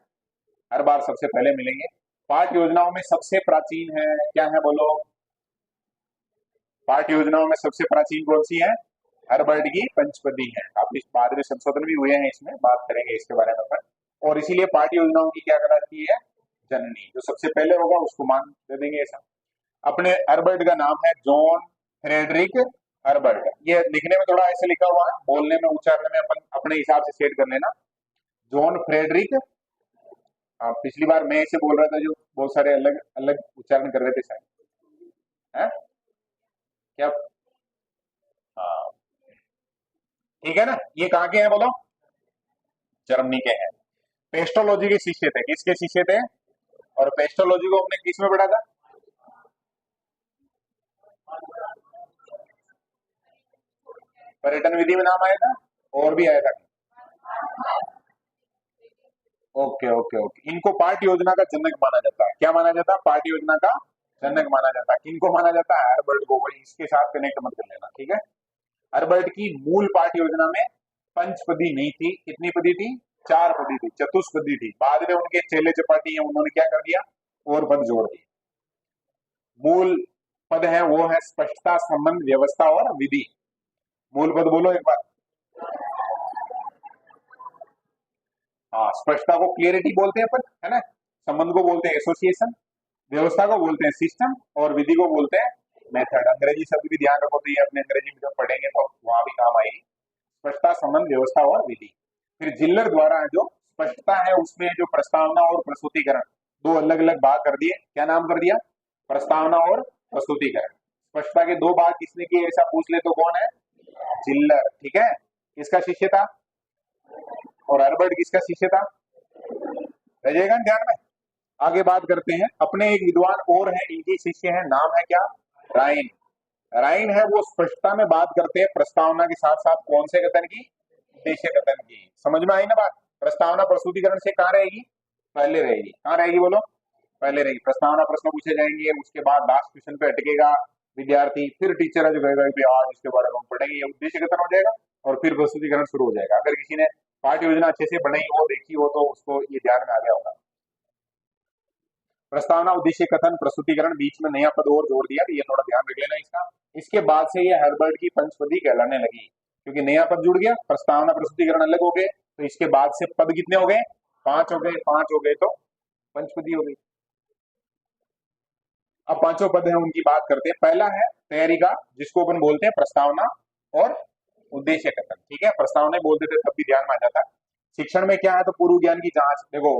S1: हर बार सबसे पहले मिलेंगे। पाठ्य योजनाओं में सबसे प्राचीन है, क्या है बोलो? पाठ्य योजनाओं में सबसे प्राचीन कौन सी है? हर्बर्ट की पंचपदी है। काफी बाद में संशोधन भी हुए हैं, इसमें बात करेंगे इसके बारे में अपन। और इसीलिए पाठ्य योजनाओं की क्या कहलाती है? जननी। जो सबसे पहले होगा उसको मान दे देंगे ऐसा। अपने हर्बर्ट का नाम है जॉन फ्रेडरिक हर्बर्ट। ये लिखने में थोड़ा ऐसे लिखा हुआ है, बोलने में उच्चारण में अपन अपने हिसाब से सेट कर लेना। John Frederick. पिछली बार मैं ऐसे बोल रहा था, जो बहुत सारे अलग अलग उच्चारण कर रहे थे सर, है क्या? हाँ, ठीक है ना। ये कहाँ के हैं बोलो? जर्मनी के हैं। पेस्टोलॉजी के शिष्य थे। किसके शिष्य थे? और पेस्टोलॉजी को हमने किस में पढ़ा था? पर्यटन विधि में नाम आया था, और भी आया था। Okay okay okay. इनको पार्ट योजना का जनक माना जाता है। क्या माना जाता है? पार्ट योजना का जनक माना जाता है। किनको माना जाता है? हर्बर्ट को। भाई इसके साथ कनेक्ट मत कर लेना, ठीक है। हर्बर्ट की मूल पार्ट योजना में पंचपदी नहीं थी। कितनी पदी थी? 4 पदी थी, चतुष्पदी थी। बाद में उनके चेले चपाटी हैं, उन्होंने क्या कर दिया? और पद जोड़ दिए। मूल पद है वो है स्पष्टता, संबंध, व्यवस्था और विधि। मूल पद बोलो एक बार। हाँ, स्पष्टता को क्लियरिटी बोलते हैं अपन, है ना। संबंध को बोलते हैं एसोसिएशन, व्यवस्था को बोलते हैं सिस्टम, और विधि को बोलते हैं मेथड। अंग्रेजी शब्द भी ध्यान रखो, तो ये अपने अंग्रेजी में जब पढ़ेंगे तो वहां भी काम आएगी। स्पष्टता, संबंध, व्यवस्था और विधि। फिर जिल्लर द्वारा जो स्पष्टता है उसमें जो प्रस्तावना और प्रस्तुतिकरण, दो अलग अलग भाग कर दिए। क्या नाम कर दिया? प्रस्तावना और प्रस्तुतिकरण। स्पष्टता के दो भाग किसने किए ऐसा पूछ ले तो कौन है? जिल्लर। ठीक है, किसका शिष्य था? और हर्बर्ट किसका शिष्य था? रहिएगा ध्यान में। आगे बात करते हैं, अपने एक विद्वान और हैं, इनकी शिष्य है, नाम है क्या? राइन। राइन है वो स्पष्टता में बात करते हैं प्रस्तावना के साथ साथ कौन से कथन की? उद्देश्य कथन की। समझ में आई ना बात? प्रस्तावना प्रस्तुतिकरण से कहां रहेगी? पहले रहेगी। कहां रहेगी बोलो? पहले रहेगी। प्रस्तावना प्रश्न पूछे जाएंगे, उसके बाद लास्ट क्वेश्चन पे अटकेगा विद्यार्थी, फिर टीचर जो कहेगा कि आज इसके बारे में हम पढ़ेंगे, ये उद्देश्य कथन हो जाएगा और फिर प्रस्तुतिकरण शुरू हो जाएगा। अगर किसी ने पाठ योजना अच्छे से बनाई हो, देखी हो, तो उसको ये ध्यान में आ गया होगा। प्रस्तावना, उद्देश्य कथन, प्रस्तुतिकरण, बीच में नया पद और जोड़ दिया, ये थोड़ा ध्यान रख लेना इसका। इसके बाद से ये हर्बर्ट की पंचपदी कहलाने लगी, क्योंकि नया पद जुड़ गया, प्रस्तावना प्रस्तुतिकरण अलग हो गए, तो इसके बाद से पद कितने हो गए? 5 हो गए। 5 हो गए तो पंचपदी हो गई। अब पांचों पद हैं उनकी बात करते हैं। पहला है तैयारिका, जिसको अपन बोलते हैं प्रस्तावना और उद्देश्य कथन। ठीक है, प्रस्तावना बोल देते तब भी ध्यान में आ जाता। शिक्षण में क्या है? तो पूर्व ज्ञान की जांच। देखो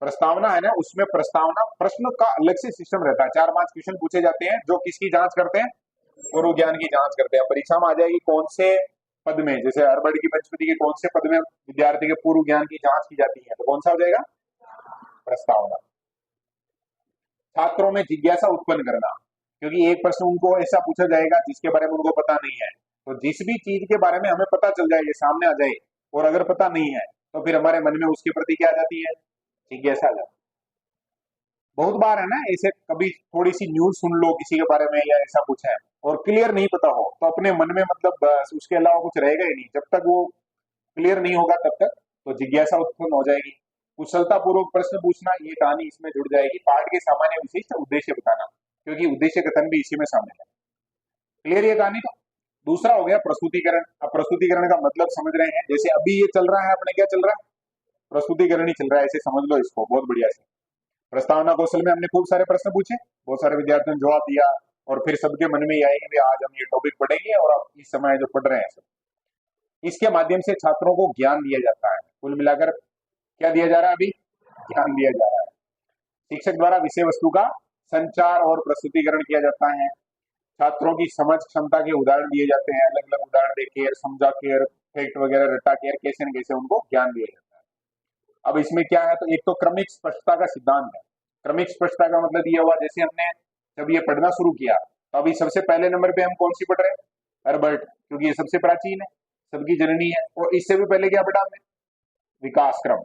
S1: प्रस्तावना है ना, उसमें प्रस्तावना प्रश्न का अलग से सिस्टम रहता है। 4-5 क्वेश्चन पूछे जाते हैं जो किसकी जांच करते हैं? पूर्व ज्ञान की जांच करते हैं। परीक्षा में आ जाएगी कौन से पद में, जैसे हर्बर्ट की पंचपदी के कौन से पद में विद्यार्थी के पूर्व ज्ञान की जांच की जाती है, तो कौन सा हो जाएगा? प्रस्तावना। छात्रों में जिज्ञासा उत्पन्न करना, क्योंकि एक प्रश्न उनको ऐसा पूछा जाएगा जिसके बारे में उनको पता नहीं है, तो जिस भी चीज के बारे में हमें पता चल जाए, ये सामने आ जाए, और अगर पता नहीं है तो फिर हमारे मन में उसके प्रति क्या आ जाती है? जिज्ञासा आ जाती है। बहुत बार है ना ऐसे, कभी थोड़ी सी न्यूज सुन लो किसी के बारे में या ऐसा कुछ है और क्लियर नहीं पता हो, तो अपने मन में मतलब बस उसके अलावा कुछ रहेगा ही नहीं। जब तक वो क्लियर नहीं होगा तब तक तो जिज्ञासा उत्पन्न हो जाएगी। कुशलता पूर्वक प्रश्न पूछना, ये कहानी इसमें जुड़ जाएगी। पाठ के सामान्य विशिष्ट उद्देश्य बताना, क्योंकि उद्देश्य कथन भी इसी में शामिल है। क्लियर ये कहानी? तो दूसरा हो गया प्रस्तुतिकरण। अब प्रस्तुतिकरण का मतलब समझ रहे हैं, जैसे अभी ये चल रहा है अपने, क्या चल रहा है? प्रस्तुतिकरण ही चल रहा है, ऐसे समझ लो इसको बहुत बढ़िया से। प्रस्तावना कौशल में हमने खूब सारे प्रश्न पूछे, बहुत सारे विद्यार्थियों ने जवाब दिया, और फिर सबके मन में ये आएगी कि आज हम ये टॉपिक पढ़ेंगे, और अब इस समय जो पढ़ रहे हैं सब, इसके माध्यम से छात्रों को ज्ञान दिया जाता है। कुल मिलाकर क्या दिया जा रहा है? अभी ज्ञान दिया जा रहा है। शिक्षक द्वारा विषय वस्तु का संचार और प्रस्तुतिकरण किया जाता है। छात्रों की समझ क्षमता के उदाहरण दिए जाते हैं, अलग अलग उदाहरण देकर समझा कर, फैक्ट वगैरह रटा कर कैसे न कैसे उनको ज्ञान दिया जाता है। अब इसमें क्या है? तो एक तो क्रमिक स्पष्टता का सिद्धांत है। क्रमिक स्पष्टता का मतलब ये हुआ, जैसे हमने जब ये पढ़ना शुरू किया तो अभी सबसे पहले नंबर पे हम कौन सी पढ़ रहे हैं? हर्बर्ट, क्योंकि ये सबसे प्राचीन है, सबकी जननी है। और इससे भी पहले क्या पढ़ा हमने? विकास क्रम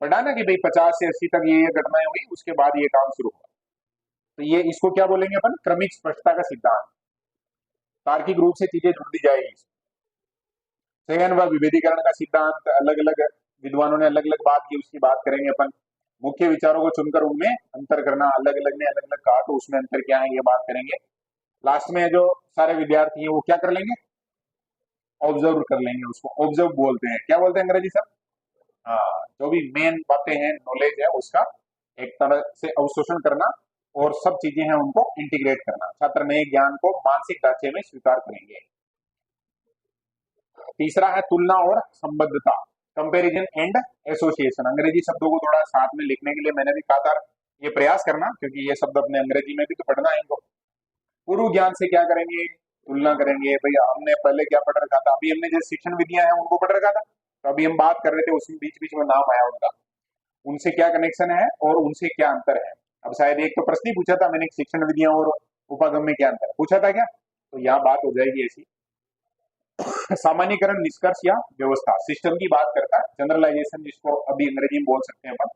S1: पढ़ा ना, कि भाई 50 से 80 तक ये घटनाएं हुई, उसके बाद ये काम शुरू हुआ। तो ये इसको क्या बोलेंगे अपन? क्रमिक स्पष्टता का सिद्धांत। तार्किक रूप से चीजें जुड़ दी जाएगी। चयन व विभेदीकरण का सिद्धांत, अलग अलग विद्वानों ने अलग अलग बात की, उसकी बात करेंगे अपन। मुख्य विचारों को चुनकर उनमें अंतर करना, अलग अलग ने अलग अलग कहा तो उसमें अंतर क्या है, ये बात करेंगे। लास्ट में जो सारे विद्यार्थी हैं वो क्या कर लेंगे? ऑब्जर्व कर लेंगे। उसको ऑब्जर्व बोलते हैं। क्या बोलते हैं अंग्रेजी सर? हाँ, जो भी मेन बातें हैं, नॉलेज है, उसका एक तरह से अवशोषण करना और सब चीजें हैं उनको इंटीग्रेट करना। छात्र नए ज्ञान को मानसिक ढांचे में स्वीकार करेंगे। तीसरा है तुलना और संबद्धता, कंपैरिजन एंड एसोसिएशन। अंग्रेजी शब्दों को थोड़ा साथ में लिखने के लिए मैंने भी कहा था ये प्रयास करना, क्योंकि ये शब्द अपने अंग्रेजी में भी तो पढ़ना है इनको। पूर्व ज्ञान से क्या करेंगे? तुलना करेंगे। भैया हमने पहले क्या पढ़ रखा था, अभी हमने जो शिक्षण विधियां हैं उनको पढ़ रखा था, तो अभी हम बात कर रहे थे, उसमें बीच बीच में नाम आया उनका, उनसे क्या कनेक्शन है और उनसे क्या अंतर है। अब शायद एक तो प्रश्न ही पूछा था मैंने, शिक्षण विधियां और उपागम में क्या अंतर है, पूछा था क्या? तो यहाँ बात हो जाएगी ऐसी। सामान्यकरण, निष्कर्ष या व्यवस्था, सिस्टम की बात करता है। जनरलाइजेशन जिसको अभी अंग्रेजी में बोल सकते हैं अपन।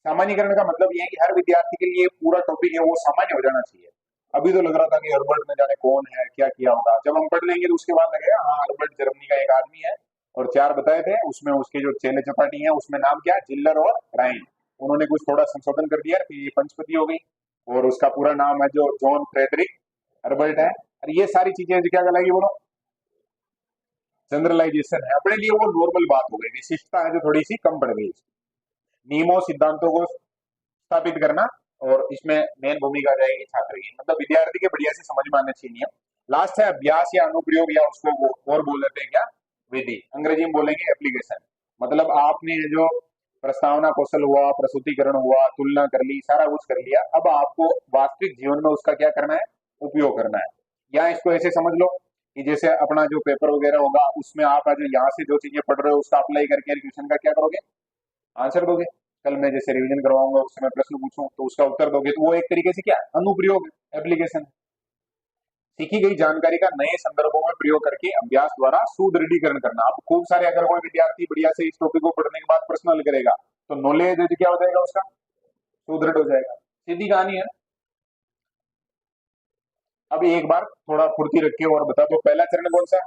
S1: सामान्यकरण का मतलब ये है कि हर विद्यार्थी के लिए पूरा टॉपिक है वो सामान्य हो जाना चाहिए। अभी तो लग रहा था कि हर्बर्ट में जाने कौन है, क्या किया होगा, जब हम पढ़ लेंगे तो उसके बाद लगेगा हाँ हर्बर्ट जर्मनी का एक आदमी है, और 4 बताए थे, उसमें उसके जो चेले चपाटी हैं उसमें नाम क्या? जिल्लर और राइन। उन्होंने कुछ थोड़ा संशोधन कर दिया, फिर ये पंचपदी हो गई, और उसका पूरा नाम है जो जॉन फ्रेडरिक हर्बर्ट है। और ये सारी चीजें क्या कहलाएगी बोलो? जनरलाइजेशन है। अपने लिए वो नॉर्मल बात हो गई। विशिष्टता है जो थोड़ी सी कम पड़ गई। नियमों सिद्धांतों को स्थापित करना, और इसमें मेन भूमिका जाएगी छात्र की, मतलब विद्यार्थी के बढ़िया से समझ में आने चाहिए नियम। लास्ट है अभ्यास या अनुप्रयोग, या उसको वो और बोल देते हैं क्या, विधि, अंग्रेजी में बोलेंगे एप्लीकेशन। मतलब आपने ये जो प्रस्तावना कौशल हुआ, प्रस्तुतिकरण हुआ, तुलना कर ली, सारा कुछ कर लिया, अब आपको वास्तविक जीवन में उसका क्या करना है, उपयोग करना है। या इसको ऐसे समझ लो कि जैसे अपना जो पेपर वगैरह होगा उसमें आप आज यहाँ से जो चीजें पढ़ रहे हो उसका अप्लाई करके एजुकेशन का क्या करोगे, आंसर दोगे। कल मैं जैसे रिवीजन करवाऊंगा उस समय प्रश्न पूछूं तो उसका उत्तर दोगे, तो वो एक तरीके से क्या अनुप्रयोग एप्लीकेशन। सीखी गई जानकारी का नए संदर्भों में प्रयोग करके अभ्यास द्वारा सुदृढ़ीकरण करना। अब खूब सारे अगर कोई विद्यार्थी बढ़िया से इस टॉपिक को पढ़ने के बाद प्रश्न हल करेगा तो नॉलेज क्या हो जाएगा उसका, सुदृढ़ हो जाएगा। सीधी कहानी है। अब एक बार थोड़ा फुर्ती रख के और बता दो, पहला चरण कौन सा,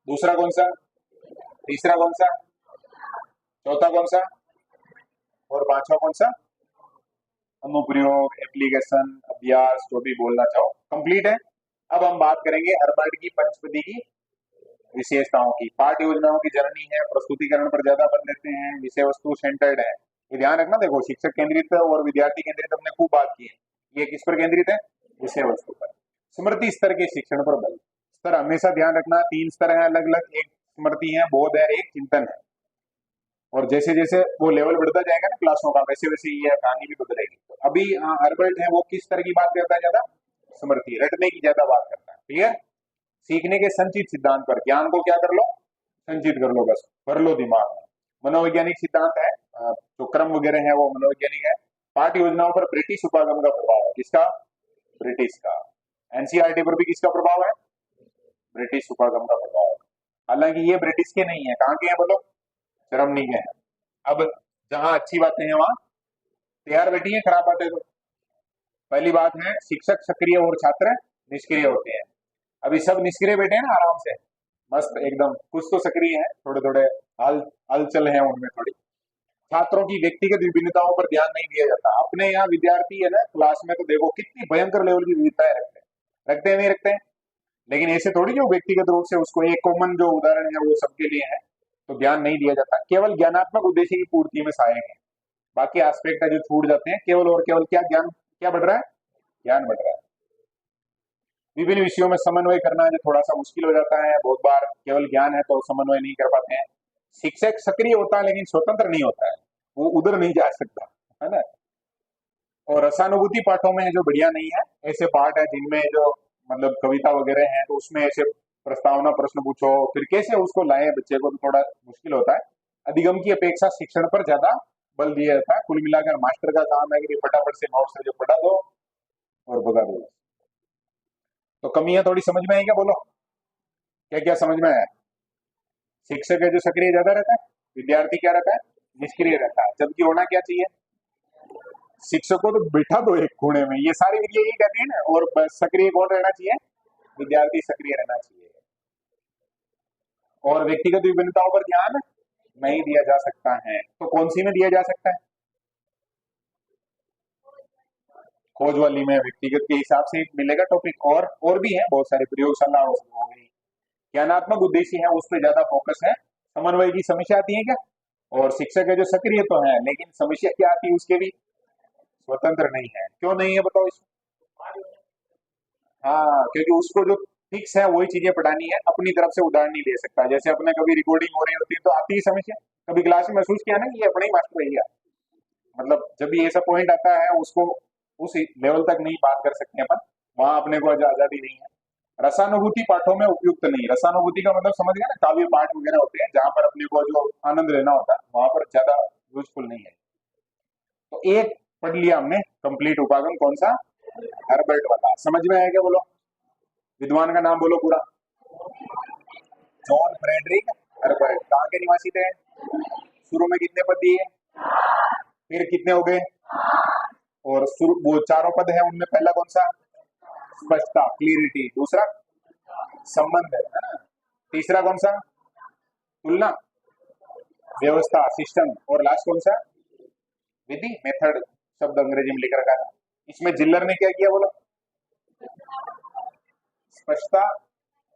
S1: दूसरा कौन सा, तीसरा कौन सा, चौथा कौन सा, और पांचवा कौन सा, अनुप्रयोग, एप्लीकेशन, अभ्यास, जो भी बोलना चाहो, कंप्लीट है। अब हम बात करेंगे हर्बर्ट की पंचपदी की विशेषताओं की। पाठ योजनाओं की जननी है, प्रस्तुतिकरण पर ज्यादा बल देते हैं, विषय वस्तु सेंटर्ड है। ये ध्यान रखना, देखो शिक्षक केंद्रित और विद्यार्थी केंद्रित हमने खूब बात की है, ये किस पर केंद्रित है, विषय वस्तु पर। स्मृति स्तर के शिक्षण पर बल। स्तर हमेशा ध्यान रखना, 3 स्तर है अलग अलग, एक स्मृति है, बोध है, एक चिंतन है। और जैसे जैसे वो लेवल बढ़ता जाएगा ना क्लासों का, वैसे वैसे ये कहानी भी बदलेगी। तो अभी हर्बर्ट है वो किस तरह की बात करता है, ज्यादा स्मृति, रटने की ज्यादा बात करता है। क्लियर। सीखने के संचित सिद्धांत पर, ज्ञान को क्या कर लो, संचित कर लो, बस भर लो दिमाग में। मनोवैज्ञानिक सिद्धांत है, जो क्रम वगैरह है वो मनोवैज्ञानिक है। पाठ योजनाओं पर ब्रिटिश उपागम का प्रभाव है, किसका, ब्रिटिश का। एनसीईआरटी पर भी किसका प्रभाव है, ब्रिटिश उपागम का प्रभाव है। हालांकि ये ब्रिटिश के नहीं है, कहाँ के हैं बोलो, जर्मनी के हैं। अब जहां अच्छी बातें हैं वहां तैयार बैठी है खराब बातें। तो पहली बात है शिक्षक सक्रिय और छात्र निष्क्रिय होते हैं। अभी सब निष्क्रिय बैठे हैं ना आराम से, मस्त एकदम, कुछ तो सक्रिय है, थोड़े थोड़े हाल हलचल है उनमें थोड़ी। छात्रों की व्यक्तिगत विभिन्नताओं पर ध्यान नहीं दिया जाता। अपने यहाँ विद्यार्थी है ना क्लास में, तो देखो कितनी भयंकर लेवल की विविधताएं रखते हैं नहीं रखते हैं। लेकिन ऐसे थोड़ी जो व्यक्तिगत रूप से उसको एक कॉमन जो उदाहरण है वो सबके लिए है, तो ध्यान नहीं दिया जाता। केवल ज्ञानात्मक उद्देश्य की पूर्ति में सहायक है, बाकी एस्पेक्ट है जो छूट जाते हैं। केवल और केवल क्या ज्ञान, क्या बढ़ रहा है, ज्ञान बढ़ रहा है। विभिन्न विषयों में समन्वय करना जो थोड़ा सा मुश्किल हो जाता है बहुत बार, केवल ज्ञान है तो समन्वय नहीं कर पाते हैं। शिक्षक सक्रिय होता है लेकिन स्वतंत्र नहीं होता है, वो उधर नहीं जा सकता, है ना। और रसानुभूति पाठों में जो बढ़िया नहीं है, ऐसे पाठ है जिनमें जो मतलब कविता वगैरह है, तो उसमें ऐसे प्रस्तावना प्रश्न पूछो फिर कैसे उसको लाए बच्चे को, तो थोड़ा मुश्किल होता है। अधिगम की अपेक्षा शिक्षण पर ज्यादा बल दिया जाता है। कुल मिलाकर मास्टर का काम है कि फटाफट से नोट्स से जो पढ़ा दो और भगा दो। तो कमियां थोड़ी समझ में आई क्या, बोलो क्या क्या समझ में आया। शिक्षक है जो सक्रिय ज्यादा रहता है, विद्यार्थी क्या रहता है, निष्क्रिय रहता है। जबकि होना क्या चाहिए, शिक्षक को तो बिठा दो एक कोने में, ये सारी विधियां यही कहती है ना। और सक्रिय कौन रहना चाहिए, विद्यार्थी सक्रिय रहना चाहिए। और व्यक्तिगत विभिन्नताओं पर ध्यान नहीं दिया जा सकता है, तो कौन सी में दिया जा सकता है, खोज वाली में व्यक्तिगत के हिसाब से मिलेगा टॉपिक। और भी है बहुत सारे, प्रयोगशाला हो गई। ज्ञानात्मक उद्देश्य है उस पर ज्यादा फोकस है। समन्वय की समस्या आती है क्या, और शिक्षक है जो सक्रिय तो है लेकिन समस्या क्या आती है उसके भी, स्वतंत्र नहीं है। क्यों नहीं है बताओ इसमें, हाँ क्योंकि उसको जो फिक्स है वही चीजें पढ़ानी है, अपनी तरफ से उदाहरण नहीं ले सकता। जैसे अपने कभी रिकॉर्डिंग हो रही होती है तो आती ही समस्या, कभी क्लास में महसूस किया ना कि ये अपने ही मास्टर भैया, मतलब जब भी ऐसा पॉइंट आता है उसको उस लेवल तक नहीं बात कर सकते अपन, वहां अपने को आजादी नहीं है। रसानुभूति पाठों में उपयुक्त नहीं। रसानुभूति का मतलब समझ गया ना, काव्य पाठ वगैरह होते हैं जहां पर अपने को जो आनंद लेना होता है वहां पर ज्यादा यूजफुल नहीं है। तो एक पढ़ लिया हमने कंप्लीट उपागम, कौन सा, हर्बर्ट वाला। समझ में आया क्या बोलो, विद्वान का नाम बोलो पूरा, जॉन फ्रेडरिक हर्बर्ट। कहाँ के निवासी थे, शुरू में कितने पद दिए, फिर कितने हो गए, और वो चारों पद है उनमें पहला कौन सा, स्पष्टता, क्लियरिटी। दूसरा संबंध है ना। तीसरा कौन सा, तुलना, व्यवस्था, सिस्टम। और लास्ट कौन सा, विधि, मेथड, शब्द अंग्रेजी में लिख रखा है। इसमें जिल्लर ने क्या किया बोलो, स्पष्टता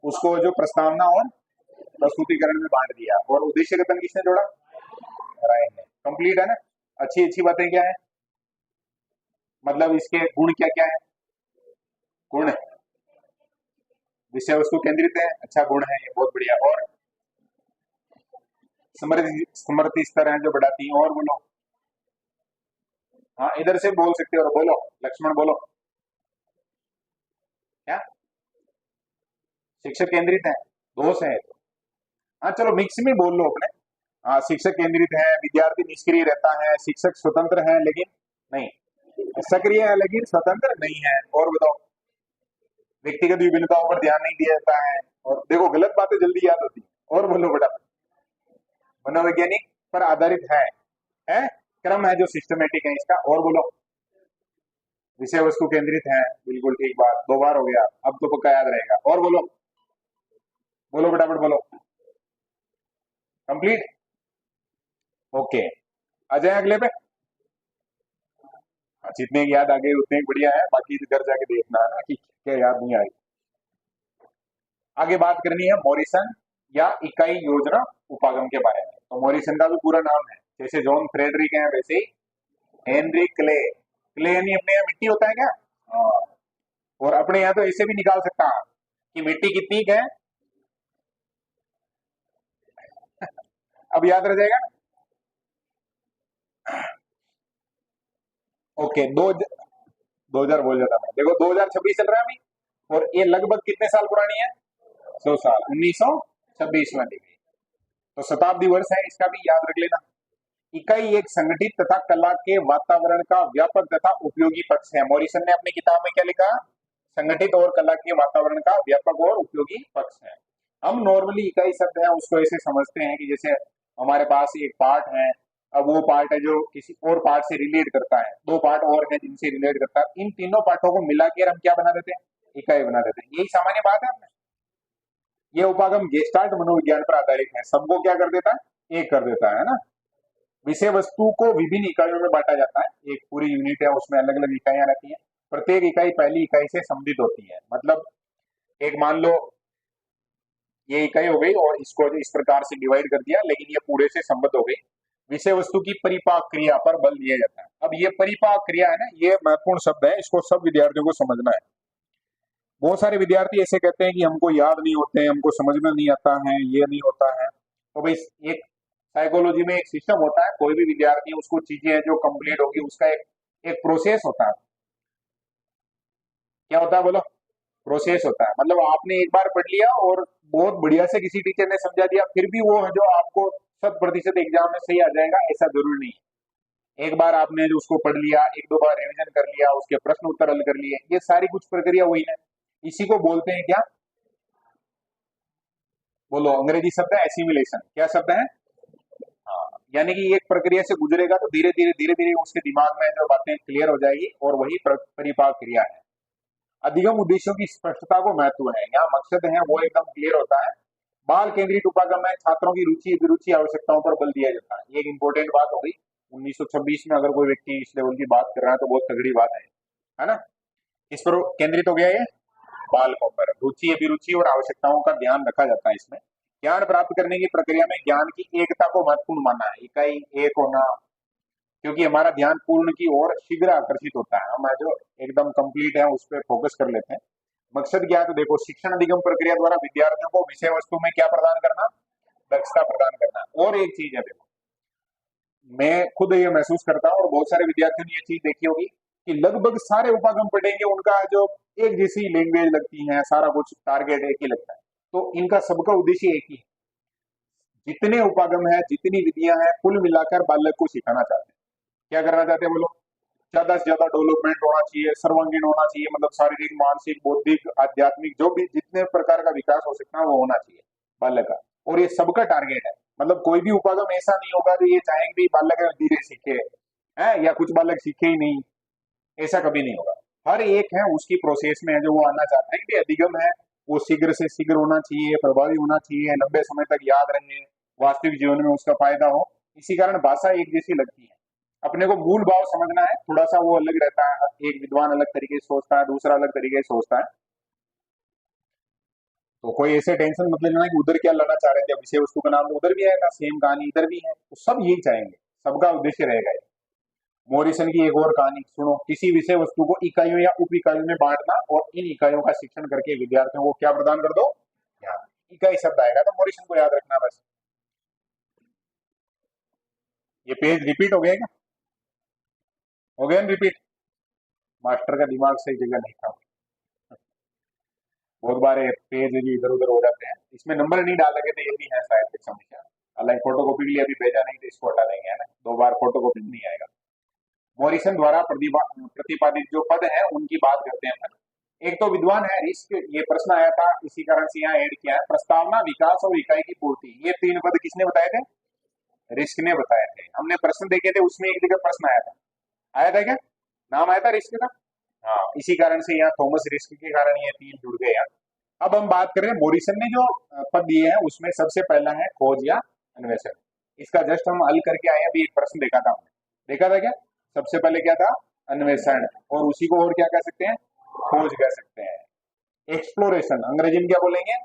S1: उसको जो प्रस्तावना और प्रस्तुतिकरण में बांट दिया, और उद्देश्य कथन किसने जोड़ा, राय ने। कंप्लीट है ना। अच्छी अच्छी बातें क्या है, मतलब इसके गुण क्या क्या है? गुण विषय वस्तु केंद्रित है, अच्छा गुण है ये, बहुत बढ़िया। और स्मृति स्मृति स्तर है जो बढ़ाती है। और बोलो, हाँ इधर से बोल सकते हो, और बोलो लक्ष्मण बोलो क्या? शिक्षक केंद्रित है, दोष है तो। हाँ चलो मिक्स में बोल लो अपने। हाँ शिक्षक केंद्रित है, विद्यार्थी निष्क्रिय रहता है, शिक्षक स्वतंत्र है लेकिन नहीं, सक्रिय है लेकिन स्वतंत्र नहीं है। और बताओ, व्यक्तिगत विभिन्नताओं पर ध्यान नहीं दिया जाता है, और देखो गलत बातें जल्दी याद होती है। और बोलो बेटा, मनोवैज्ञानिक पर आधारित है क्रम है जो सिस्टमेटिक है इसका। और बोलो, विषय वस्तु केंद्रित है, बिल्कुल ठीक बात, दो बार हो गया, अब तो पक्का याद रहेगा। और बोलो, बोलो फटाफट बोलो, कंप्लीट, ओके। आ जाए अगले पे। हाँ, जितने याद आ गए उतने ही बढ़िया है, बाकी घर जाके देखना है ना कि क्या याद नहीं आई। आगे बात करनी है मॉरिसन या इकाई योजना उपागम के बारे में। तो मॉरिसन का भी पूरा नाम है, जैसे जॉन फ्रेडरिक है वैसे ही हेनरी क्ले। क्ले यानी अपने यहाँ मिट्टी होता है क्या? हाँ। और अपने यहाँ तो ऐसे भी निकाल सकता है कि मिट्टी कितनी है, अब याद रह जाएगा। ओके, 2000 बोल जाता मैं, देखो 2026 चल रहा है अभी, और ये लगभग कितने साल पुरानी है? 100 साल, 1926 में दी गई। तो शताब्दी वर्ष है इसका भी याद रख लेना। इकाई एक संगठित तथा कला के वातावरण का व्यापक तथा उपयोगी पक्ष है। मॉरिसन ने अपनी किताब में क्या लिखा? संगठित और कला के वातावरण का व्यापक और उपयोगी पक्ष है। हम नॉर्मली इकाई शब्द है उसको ऐसे समझते हैं कि जैसे हमारे पास एक पार्ट है, अब वो पार्ट है जो किसी और पार्ट से रिलेट करता है, दो पार्ट और है जिनसे रिलेट करता है, इन तीनों पार्टों को मिला के हम क्या बना देते हैं? इकाई बना देते हैं। यही सामान्य बात है अपने। ये उपागम गेस्टाल्ट मनोविज्ञान पर आधारित है, सबको क्या कर देता है? एक कर देता है ना। विषय वस्तु को विभिन्न इकाइयों में बांटा जाता है, एक पूरी यूनिट है उसमें अलग अलग इकाइयां रहती हैं, प्रत्येक इकाई पहली इकाई से संबंधित होती है। मतलब एक मान लो ये इकाई हो गई और इसको इस प्रकार से डिवाइड कर दिया, लेकिन ये पूरे से संबद्ध हो गई। विषय वस्तु की परिपाक क्रिया पर बल दिया जाता है। अब ये परिपाक क्रिया है ना, ये महत्वपूर्ण शब्द है, इसको सब विद्यार्थियों को समझना है। बहुत सारे विद्यार्थी ऐसे कहते हैं कि हमको याद नहीं होते हैं, हमको समझ में नहीं आता है, ये नहीं होता है। तो भाई एक साइकोलॉजी में एक सिस्टम होता है, कोई भी विद्यार्थी उसको चीजें जो कंप्लीट होगी उसका एक एक प्रोसेस होता है। क्या होता है बोलो? प्रोसेस होता है। मतलब आपने एक बार पढ़ लिया और बहुत बढ़िया से किसी टीचर ने समझा दिया, फिर भी वो है जो आपको 100% एग्जाम में सही आ जाएगा ऐसा जरूरी नहीं है। एक बार आपने जो उसको पढ़ लिया, एक दो बार रिवीजन कर लिया, उसके प्रश्न उत्तर हल कर लिए, ये सारी कुछ प्रक्रिया हुई है। इसी को बोलते हैं क्या? बोलो, अंग्रेजी शब्द है एसिमिलेशन। क्या शब्द है? हाँ, यानी कि एक प्रक्रिया से गुजरेगा तो धीरे धीरे उसके दिमाग में जो बातें क्लियर हो जाएगी, और वही परिपाक क्रिया है। अधिगम उद्देश्यों की स्पष्टता को महत्व है, यहाँ मकसद है वो एकदम क्लियर होता है। बाल केंद्रित उपागम में छात्रों की रुचि अभिरुचि आवश्यकताओं पर बल दिया जाता है, ये एक इंपॉर्टेंट बात हो गई। 1926 में अगर कोई व्यक्ति इस लेवल की बात कर रहा है तो बहुत तगड़ी बात है ना। इस पर केंद्रित हो गया ये बालकों पर, रुचि अभिरुचि और आवश्यकताओं का ध्यान रखा जाता है इसमें। ज्ञान प्राप्त करने की प्रक्रिया में ज्ञान की एकता को महत्वपूर्ण माना है, इकाई एक होना, क्योंकि हमारा ध्यान पूर्ण की ओर शीघ्र आकर्षित होता है, हम जो एकदम कंप्लीट है उस पर फोकस कर लेते हैं। मकसद क्या है? तो देखो, शिक्षण अधिगम प्रक्रिया द्वारा विद्यार्थियों को विषय वस्तु में क्या प्रदान करना? दक्षता प्रदान करना। और एक चीज है देखो, मैं खुद ये महसूस करता हूँ और बहुत सारे विद्यार्थियों ने ये चीज देखी होगी कि लगभग सारे उपागम पढ़ेंगे, उनका जो एक जैसी लैंग्वेज लगती है, सारा कुछ टारगेट एक ही लगता है। तो इनका सबका उद्देश्य एक ही है, जितने उपागम है जितनी विधियां हैं कुल मिलाकर बालक को सिखाना चाहते हैं। क्या करना चाहते हैं बोलो? ज्यादा से ज्यादा डेवलपमेंट होना चाहिए, सर्वांगीण होना चाहिए, मतलब शारीरिक मानसिक बौद्धिक आध्यात्मिक जो भी जितने प्रकार का विकास हो सकता है वो होना चाहिए बालक का। और ये सबका टारगेट है, मतलब कोई भी उपागम ऐसा नहीं होगा जो ये चाहेंगे भी बालक धीरे सीखे है या कुछ बालक सीखे ही नहीं, ऐसा कभी नहीं होगा। हर एक है उसकी प्रोसेस में है जो वो आना चाहता है कि अधिगम है वो शीघ्र से शीघ्र होना चाहिए, प्रभावी होना चाहिए, लंबे समय तक याद रहे, वास्तविक जीवन में उसका फायदा हो। इसी कारण भाषा एक जैसी लगती है। अपने को मूल भाव समझना है, थोड़ा सा वो अलग रहता है, एक विद्वान अलग तरीके से सोचता है, दूसरा अलग तरीके से सोचता है। तो कोई ऐसे टेंशन मत लेना कि उधर क्या लाना चाह रहे थे, विषय वस्तु का नाम उधर भी आएगा, सेम कहानी इधर भी है, तो सब यही चाहेंगे, सबका उद्देश्य रहेगा ये। मोरिसन की एक और कहानी सुनो। किसी विषय वस्तु को इकाइयों या उप इकाइयों में बांटना और इन इकाइयों का शिक्षण करके विद्यार्थियों को क्या प्रदान कर दो, ज्ञान। इकाई शब्द आएगा तो मोरिसन को याद रखना बस। ये पेज रिपीट हो गया क्या? हो गया रिपीट? मास्टर का दिमाग सही जगह नहीं था, बहुत बार पेज भी इधर उधर हो जाते हैं। इसमें नंबर नहीं डाल लगे तो ये भी है शायद एक समस्या। हालांकि फोटोकॉपी के लिए अभी भेजा नहीं तो इसको हटा देंगे, है ना, 2 बार फोटोकॉपी नहीं आएगा। मॉरिसन द्वारा प्रतिपादित जो पद है उनकी बात करते हैं अपन। एक तो विद्वान है, रिस्क, ये प्रश्न आया था, इसी कारण से यहाँ ऐड किया है। प्रस्तावना, विकास और इकाई की पूर्ति, ये 3 पद किसने बताए थे? रिस्क ने बताए थे। हमने प्रश्न देखे थे, उसमें एक जगह प्रश्न आया था क्या? नाम आया था रिस्क का? हाँ, इसी कारण से यहाँ थॉमस रिस्क के कारण ये 3 जुड़ गए हैं। अब हम बात करें मॉरिसन ने जो पद दिए हैं उसमें सबसे पहला है खोज या अन्वेषण। इसका जस्ट हम हल करके आए, अभी एक प्रश्न देखा था हमने, देखा था क्या? सबसे पहले क्या था? अन्वेषण, और उसी को और क्या कह सकते हैं? खोज कह सकते हैं। एक्सप्लोरेशन, अंग्रेजी में क्या बोलेंगे?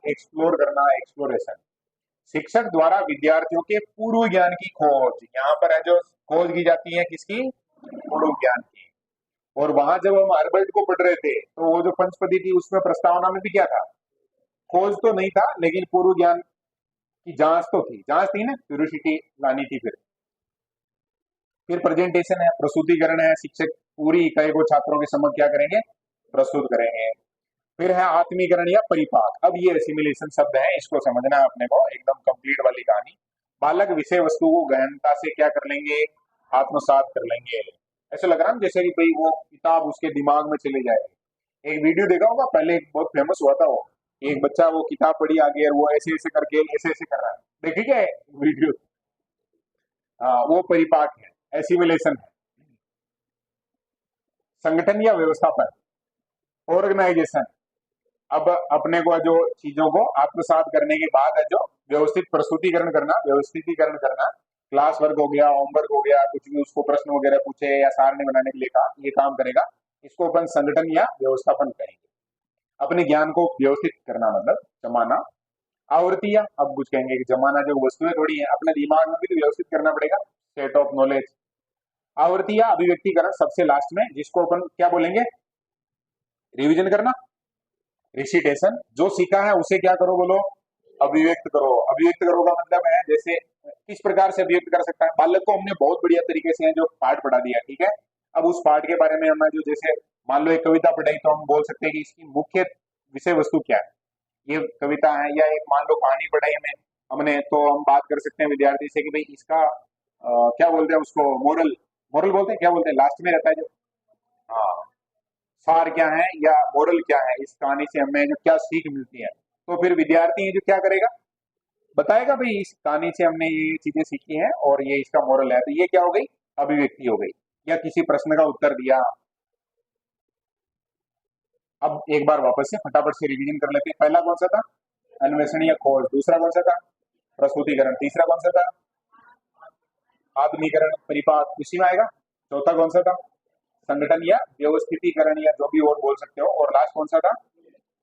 S1: एक्सप्लोर करना, एक्सप्लोरेशन। शिक्षक द्वारा विद्यार्थियों के पूर्व ज्ञान की खोज, यहाँ पर है जो खोज की जाती है किसकी? पूर्व ज्ञान की। और वहां जब हम हर्बर्ट को पढ़ रहे थे तो वो जो पंचपदी थी उसमें प्रस्तावना में भी क्या था? खोज तो नहीं था, लेकिन पूर्व ज्ञान की जांच तो थी, जांच थी ना, क्यूरियोसिटी लानी थी। फिर प्रेजेंटेशन है, प्रस्तुतिकरण है, शिक्षक पूरी इकाई को छात्रों के समक्ष क्या करेंगे? प्रस्तुत करेंगे। फिर है आत्मीकरण या परिपाक। अब ये सिमुलेशन शब्द है, इसको समझना है अपने को, एकदम कंप्लीट वाली कहानी। बालक विषय वस्तु को गहनता से क्या कर लेंगे? आत्मसात कर लेंगे। ऐसे लग रहा है जैसे कि भाई वो किताब उसके दिमाग में चले जाएगी। एक वीडियो देखा होगा पहले, बहुत फेमस हुआ था वो, एक बच्चा वो किताब पढ़ी आगे और वो ऐसे ऐसे करके ऐसे ऐसे कर रहा है, देखिए क्या वीडियो? हाँ, वो परिपाक है, एसिमुलेशन है। संगठन या व्यवस्थापन, ऑर्गेनाइजेशन। अब अपने को जो चीजों को आत्मसात करने के बाद है जो व्यवस्थित प्रस्तुतिकरण करना, व्यवस्थितीकरण करना, क्लास वर्क हो गया, होमवर्क हो गया, कुछ भी उसको प्रश्न वगैरह पूछे या सारणी बनाने के लिए कहा, ये काम करेगा, इसको अपन संगठन या व्यवस्थापन कहेंगे। अपने ज्ञान को व्यवस्थित करना मतलब जमाना। आवृत्तियां, अब कुछ कहेंगे कि जमाना जो वस्तुएं थोड़ी है, अपने दिमाग में भी तो व्यवस्थित करना पड़ेगा, सेट ऑफ नॉलेज। आवृत्तियां, अभिव्यक्तिकरण सबसे लास्ट में, जिसको अपन क्या बोलेंगे? रिवीजन करना। रिसीटेशन, जो सीखा है उसे क्या करो बोलो? अभिव्यक्त करो। अभिव्यक्त करो का मतलब है जैसे किस प्रकार से अभिव्यक्त कर सकता है? बालक को हमने बहुत बढ़िया तरीके से जो पाठ पढ़ा दिया, ठीक है, अब उस पाठ के बारे में हमें जो, जैसे मान लो एक कविता पढ़ाई तो हम बोल सकते हैं कि इसकी मुख्य विषय वस्तु क्या है, ये कविता है। या एक मान लो कहानी पढ़ाई हमें हमने, तो हम बात कर सकते हैं विद्यार्थी से कि भाई इसका क्या बोलते हैं उसको? मोरल, मोरल बोलते हैं, क्या बोलते हैं लास्ट में रहता है जो? हाँ, सार क्या है या मोरल क्या है, इस कहानी से हमें जो क्या सीख मिलती है। तो फिर विद्यार्थी जो क्या करेगा? बताएगा भाई इस कहानी से हमने ये चीजें सीखी हैं और ये इसका मोरल है। तो ये क्या हो गई? अभिव्यक्ति हो गई। या किसी प्रश्न का उत्तर दिया। अब एक बार वापस से फटाफट से रिवीजन कर लेते हैं। पहला कौन सा था? अन्वेषण या खोज। दूसरा कौन सा था? प्रस्तुतिकरण। तीसरा कौन सा था? आत्मीकरण, परिपाक, उसी में आएगा। चौथा कौन सा था? संगठन या व्यवस्थितीकरण, या जो भी और बोल सकते हो। और लास्ट कौन सा था?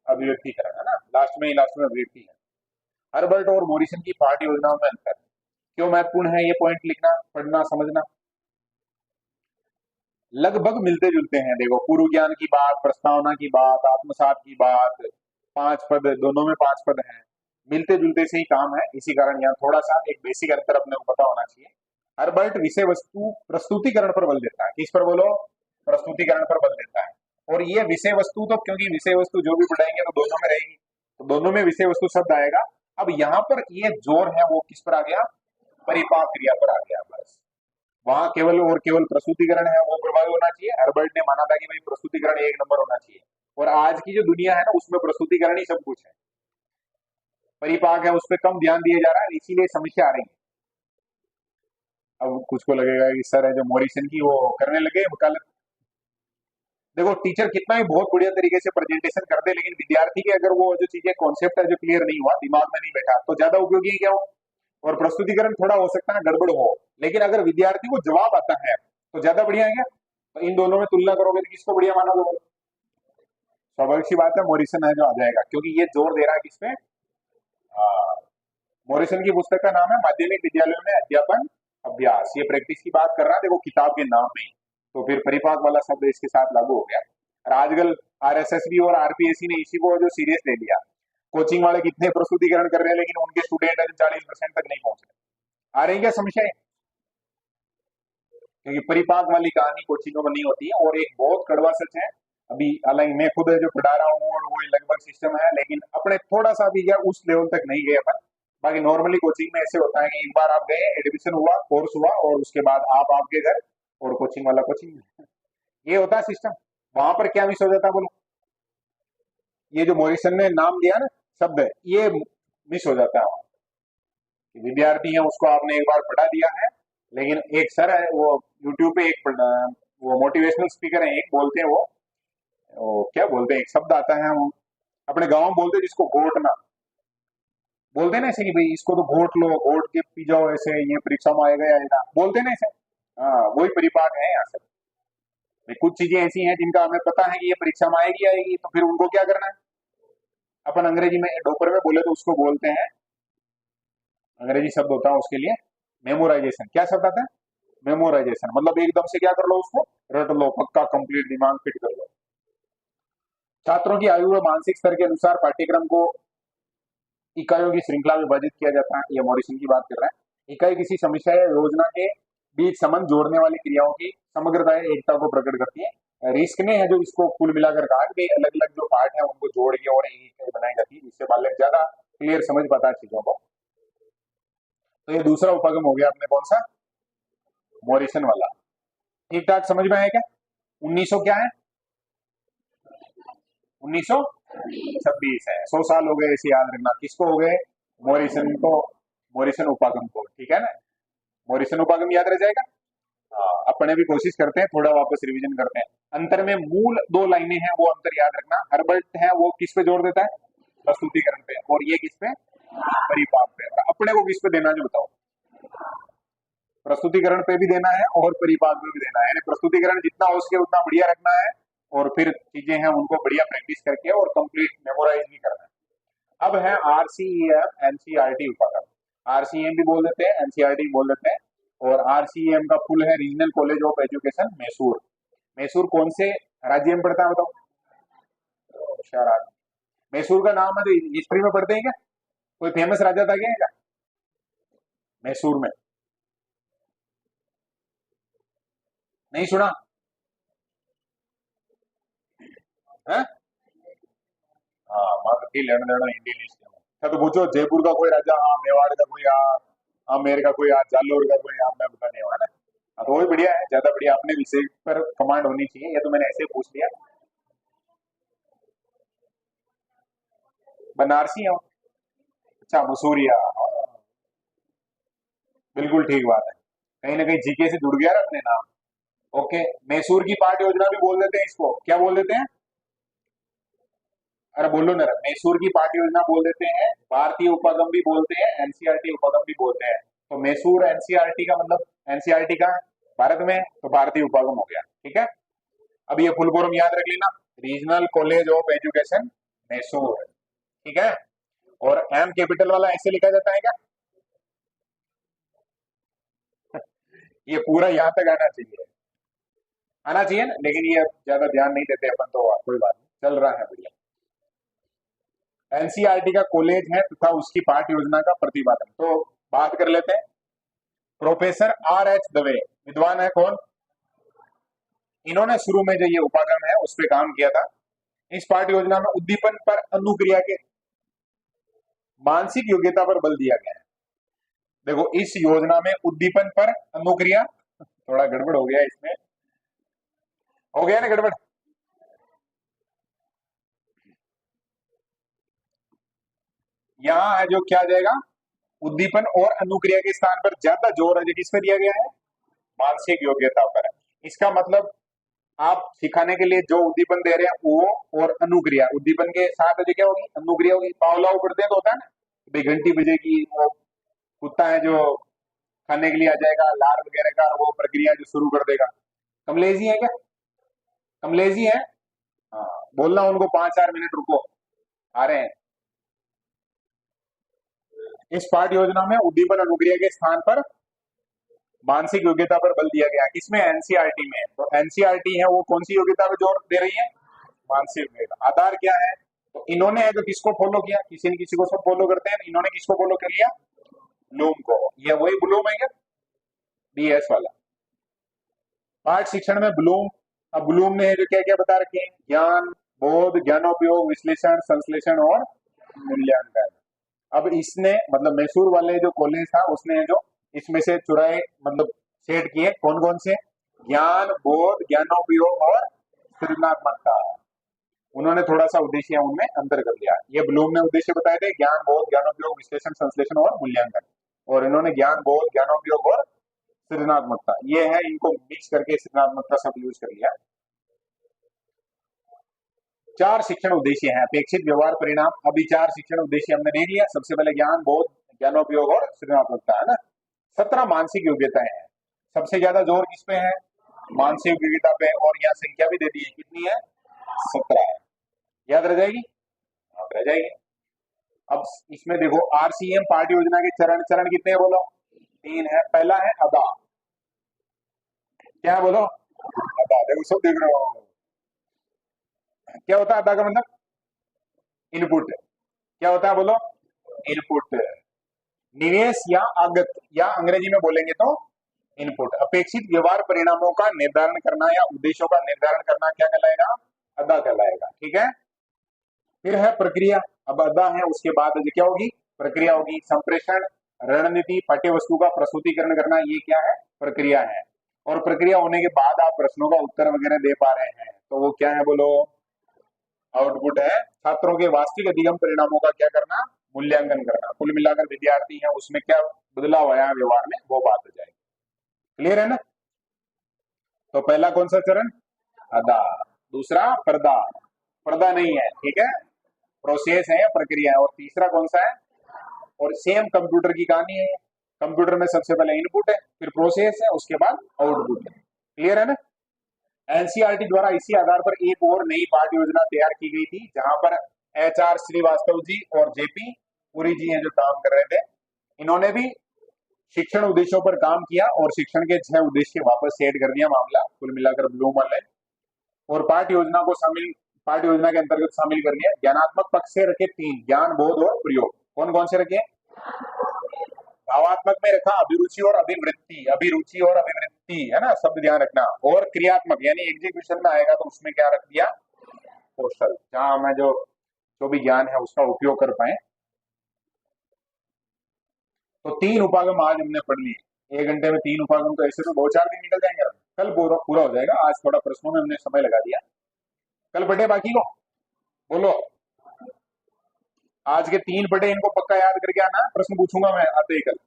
S1: अभिव्यक्तिकरण, है ना, लास्ट में अभिव्यक्ति है। हर्बर्ट और मॉरिसन की पाठ योजनाओं में अंतर क्यों महत्वपूर्ण है? ये पॉइंट लिखना, पढ़ना, समझना। लगभग मिलते जुलते हैं। देखो, पूर्व ज्ञान की बात, प्रस्तावना की बात, आत्मसात की बात, 5 पद, दोनों में 5 पद हैं, मिलते जुलते से ही काम है। इसी कारण यहाँ थोड़ा सा एक बेसिक अंतर अपने को पता होना चाहिए। हर्बर्ट विषय वस्तु प्रस्तुतिकरण पर बल देता है। किस पर बोलो? प्रस्तुतिकरण पर बल देता है। और ये विषय वस्तु तो, क्योंकि विषय वस्तु जो भी पढ़ाएंगे तो दोनों में रहेगी, तो दोनों में विषय वस्तु शब्द आएगा। अब यहाँ पर ये जोर है वो किस पर आ गया? परिपाक क्रिया पर आ गया। बस वहां केवल और केवल प्रस्तुतिकरण है वो प्रभावी होना चाहिए। हर्बर्ट ने माना था कि भाई प्रस्तुतिकरण 1 नंबर होना चाहिए। और आज की जो दुनिया है ना, उसमें प्रस्तुतिकरण ही सब कुछ है, परिपाक है उस पर कम ध्यान दिया जा रहा है, इसीलिए समस्या आ रही है। अब कुछ को लगेगा कि सर है जो मॉरिसन की वो करने लगे वकालत। देखो, टीचर कितना ही बहुत बढ़िया तरीके से प्रेजेंटेशन कर दे, लेकिन विद्यार्थी के अगर वो जो चीजें कॉन्सेप्ट है जो क्लियर नहीं हुआ, दिमाग में नहीं बैठा, तो ज्यादा उपयोगी क्या हो? और प्रस्तुतिकरण थोड़ा हो सकता है गड़बड़ हो, लेकिन अगर विद्यार्थी को जवाब आता है तो ज्यादा बढ़िया है क्या? तो इन दोनों में तुलना करोगे तो किसको बढ़िया मानोगे? स्वाभाविक सी बात है मॉरिसन है जो आ जाएगा, क्योंकि ये जोर दे रहा है किसपे? मॉरिसन की पुस्तक का नाम है माध्यमिक विद्यालयों में अध्यापन अभ्यास, ये प्रैक्टिस की बात कर रहा है, देखो किताब के नाम में ही। तो फिर परिपाक वाला शब्द इसके साथ लागू हो गया। और आजकल आरएसएसबी और आरपीएससी ने इसी को जो सीरियस ले लिया। कोचिंग वाले कितने प्रस्तुतिकरण कर रहे हैं, लेकिन उनके स्टूडेंट अभी 40% तक नहीं पहुंच रहे। आ रही क्या समस्या है? क्योंकि परिपाक वाली कहानी कोचिंगों में नहीं होती है। और एक बहुत कड़वा सच है, अभी हालांकि मैं खुद जो पढ़ा रहा हूँ और वही लगभग सिस्टम है, लेकिन अपने थोड़ा सा भी गया उस लेवल तक नहीं गए अपन। बाकी नॉर्मली कोचिंग में ऐसे होता है कि एक बार आप गए, एडमिशन हुआ, कोर्स हुआ, और उसके बाद आप आपके घर और कोचिंग वाला कोचिंग में। ये होता है सिस्टम। वहां पर क्या मिस हो जाता है बोलो? ये जो मॉरिसन ने नाम दिया ना शब्द, ये मिस हो जाता है वहाँ। कि विद्यार्थी है उसको आपने एक बार पढ़ा दिया है, लेकिन एक सर है वो यूट्यूब पे एक वो मोटिवेशनल स्पीकर है, एक बोलते हैं वो क्या बोलते हैं, एक शब्द आता है, वो अपने गांव में बोलते हैं जिसको घोटना बोलते हैं ना, ऐसे कि भाई इसको तो घोट लो, घोट के पी जाओ, ऐसे ये परीक्षा में आएगा आएगा, बोलते हैं ना ऐसे। हाँ, वही परिपाक है यहाँ से। भाई कुछ चीजें ऐसी हैं जिनका हमें पता है कि ये परीक्षा में आएगी आएगी, तो फिर उनको क्या करना है? अपन अंग्रेजी में डॉपर में बोले तो उसको बोलते हैं, अंग्रेजी शब्द होता है उसके लिए मेमोराइजेशन। क्या शब्द आता है? मेमोराइजेशन। मतलब एकदम से क्या कर लो, उसको रट लो, पक्का कंप्लीट दिमाग फिट कर लो। छात्रों की आयु व मानसिक स्तर के अनुसार पाठ्यक्रम को इकाइयों की श्रृंखला में विभाजित किया जाता है। ये मॉरिसन की बात कर रहा है। इकाई किसी समस्या या योजना के बीच संबंध जोड़ने वाली क्रियाओं की समग्रता या एकता को प्रकट करती है। रिस्क ने है जो इसको कुल मिलाकर कहा कि अलग अलग जो पार्ट है उनको जोड़ के और एक इकाई बनाई जाती है, जिससे बालक ज्यादा क्लियर समझ पाता है चीजों को। तो ये दूसरा उपागम हो गया अपने कौन सा? मॉरिसन वाला। ठीक ठाक समझ में आया क्या? 1900 क्या है? 1926 है। 100 साल हो गए, इसे याद रखना। किसको हो गए? मॉरिसन को, मॉरिसन उपागम को। ठीक है ना? मॉरिसन उपागम याद रह जाएगा। हाँ, अपने भी कोशिश करते हैं, थोड़ा वापस रिवीजन करते हैं। अंतर में मूल दो लाइनें हैं, वो अंतर याद रखना। हर्बर्ट है वो किस पे जोड़ देता है? प्रस्तुतिकरण पे। और ये किस पे? परिपाक पे। और अपने को किस पे देना जो बताओ? प्रस्तुतिकरण पे भी देना है और परिपाक पे भी देना है। यानी प्रस्तुतिकरण जितना हो सके उतना बढ़िया रखना है, और फिर चीजें हैं उनको बढ़िया प्रैक्टिस करके और कंप्लीट मेमोराइज भी करना है। अब है आरसीईएम एनसीईआरटी उपागम। आरसीईएम भी बोल देते हैं, एनसीईआरटी भी बोल देते हैं। और आरसीईएम का फुल है regional college of education Mysore. Mysore कौन से राज्य में पड़ता है बताओ? होशियार आदमी। मैसूर का नाम है तो हिस्ट्री में पढ़ते हैं क्या? कोई फेमस राजा था क्या मैसूर में? नहीं सुना है? हाँ, मगधी लेन देन इंडियन हिस्ट्री में। अच्छा, तो पूछो जयपुर का कोई राजा, हाँ मेवाड़ का कोई, हाँ आमेर का कोई, हाँ जालोर का कोई, हाँ मैं बता नहीं हुआ ना। हाँ, तो वही बढ़िया है, ज्यादा बढ़िया। अपने विषय पर कमांड होनी चाहिए। ये तो मैंने ऐसे ही पूछ लिया। बनारसी हो? अच्छा, मसूरिया, हाँ, बिल्कुल ठीक बात है। कहीं ना कहीं जीके से जुड़ गया ना अपने नाम। ओके, मैसूर की पाठ योजना भी बोल देते हैं इसको। क्या बोल देते हैं? अरे बोलो ना, मैसूर की पाठ योजना बोल देते हैं, भारतीय उपागम भी बोलते हैं, एनसीईआरटी उपागम भी बोलते हैं। तो मैसूर एनसीईआरटी का मतलब, एनसीईआरटी का भारत में, तो भारतीय उपागम हो गया। ठीक है। अब ये फुल फॉर्म याद रख लेना, regional college of education Mysore. ठीक है। और एम कैपिटल वाला ऐसे लिखा जाता है क्या? ये पूरा यहाँ तक आना चाहिए, आना चाहिए ना, लेकिन ये ज्यादा ध्यान नहीं देते अपन, तो कोई बात नहीं, चल रहा है बढ़िया। एनसीईआरटी का कॉलेज है तथा उसकी पाठ योजना का प्रतिपादन। तो बात कर लेते हैं। प्रोफेसर आर एच दवे विद्वान है कौन? इन्होंने शुरू में जो ये उपागम है उस पर काम किया था। इस पाठ योजना में उद्दीपन पर अनुक्रिया के मानसिक योग्यता पर बल दिया गया है। देखो, इस योजना में उद्दीपन पर अनुक्रिया, थोड़ा गड़बड़ हो गया इसमें, हो गया ना गड़बड़? यहाँ है जो क्या आ जाएगा? उद्दीपन और अनुक्रिया के स्थान पर ज्यादा जोर है जो किस पे दिया गया है? मानसिक योग्यता पर है। इसका मतलब आप सिखाने के लिए जो उद्दीपन दे रहे हैं वो, और अनुक्रिया, उद्दीपन के साथ जो क्या होगी? अनुक्रिया होगी। पावला पढ़ते हैं तो होता है ना, भाई घंटी बजेगी, वो कुत्ता है जो खाने के लिए आ जाएगा, लार वगैरह का वो प्रक्रिया जो शुरू कर देगा। कमलेजी है क्या? कमलेजी है? हाँ, बोलना उनको 5-4 मिनट रुको, आ रहे हैं। इस पाठ योजना में उद्दीपन अनुक्रिया के स्थान पर मानसिक योग्यता पर बल दिया गया किसमें, एनसीईआरटी में। तो एनसीईआरटी है वो कौन सी योग्यता पर जोर दे रही है, मानसिक योग्यता। आधार क्या है, तो इन्होंने है जो किसको फॉलो किया, किसी न किसी को सब फॉलो करते हैं, इन्होंने किसको फॉलो कर लिया, ब्लूम को। ये वही ब्लूम है क्या, बीएस वाला। पाठ शिक्षण में ब्लूम, अब ब्लूम ने जो क्या क्या बता रखे हैं, ज्ञान बोध, ज्ञानोपयोग, विश्लेषण, संश्लेषण और मूल्यांकन। अब इसने मतलब मैसूर वाले जो कॉलेज था उसने जो इसमें से चुराए मतलब सेट किए, कौन कौन से, ज्ञान बोध, ज्ञानोपयोग और सृजनात्मकता। उन्होंने थोड़ा सा उद्देश्य उनमें अंतर कर लिया। ये ब्लूम ने उद्देश्य बताए थे ज्ञान बोध, ज्ञानोपयोग, विश्लेषण, संश्लेषण और मूल्यांकन, और इन्होंने ज्ञान बोध, ज्ञानोपयोग और सृजनात्मकता, ये है, इनको मिक्स करके सृजनात्मकता सब यूज कर लिया। 4 शिक्षण उद्देश्य हैं, अपेक्षित, व्यवहार, परिणाम। अभी 4 शिक्षण उद्देश्य हमने देख लिया। सबसे पहले ज्ञान बोध, ज्ञानोपयोग और सृजनात्मकता, है ना। 17 मानसिक योग्यताएं हैं। सबसे ज्यादा जोर किस पे है, मानसिक योग्यता पे, और यहाँ संख्या भी दे दी है, कितनी है, 17 है। याद रह जाएगी, याद रह जाएगी। अब इसमें देखो आरसीएम पार्टी योजना के चरण, चरण कितने हैं बोलो, 3 है। पहला है अदा, क्या है बोलो, अदा। देखो सब देख रहे हो, क्या होता है अदा का मतलब, इनपुट। क्या होता है बोलो, इनपुट। निवेश या आगत, या अंग्रेजी में बोलेंगे तो इनपुट। अपेक्षित व्यवहार परिणामों का निर्धारण करना या उद्देश्यों का निर्धारण करना क्या कहलाएगा, अदा कहलाएगा, ठीक है। फिर है प्रक्रिया। अब अदा है, उसके बाद क्या होगी, प्रक्रिया होगी। संप्रेषण, रणनीति, पाठ्य वस्तु का प्रस्तुतिकरण करना, ये क्या है, प्रक्रिया है। और प्रक्रिया होने के बाद आप प्रश्नों का उत्तर वगैरह दे पा रहे हैं, तो वो क्या है बोलो, आउटपुट है। छात्रों के वास्तविक अधिगम परिणामों का क्या करना, मूल्यांकन करना। कुल मिलाकर विद्यार्थी है उसमें क्या बदलाव आया व्यवहार में, वो बात हो जाएगी। क्लियर है ना। तो पहला कौन सा चरण, अदा। दूसरा पर्दा, पर्दा नहीं है, ठीक है, प्रोसेस है, प्रक्रिया है। और तीसरा कौन सा है, और सेम कंप्यूटर की कहानी है। कंप्यूटर में सबसे पहले इनपुट है, फिर प्रोसेस है, उसके बाद आउटपुट है। क्लियर है ना। एनसीईआरटी द्वारा इसी आधार पर एक और नई पाठ्य योजना तैयार की गई थी, जहां पर एचआर श्रीवास्तव जी और जेपी पुरी जी हैं जो काम कर रहे थे। इन्होंने भी शिक्षण उद्देश्यों पर काम किया और शिक्षण के 6 उद्देश्य वापस सेट कर दिया मामला, कुल मिलाकर ब्लूम वाले। और पाठ्य योजना को शामिल, पाठ्य योजना के अंतर्गत शामिल कर लिया। ज्ञानात्मक पक्ष से रखे 3, ज्ञान बोध और प्रयोग। कौन कौन से रखे, भावात्मक में रखा अभिरुचि और अभिवृत्ति, अभिरुचि और अभिवृत्ति, है ना, शब्द ध्यान रखना। और क्रियात्मक यानी एग्जीक्यूशन में आएगा तो उसमें क्या रख दिया, कौशल, जहां हमें जो भी ज्ञान है उसका उपयोग कर पाए। तो 3 उपागम आज हमने पढ़ लिए। 1 घंटे में 3 उपागम, तो ऐसे तो 2-4 दिन निकल जाएंगे, कल पूरा हो जाएगा। आज थोड़ा प्रश्नों में हमने समय लगा दिया, कल पढ़े बाकी को बोलो। आज के 3 पढ़े, इनको पक्का याद करके आना, प्रश्न पूछूंगा मैं आते ही कल।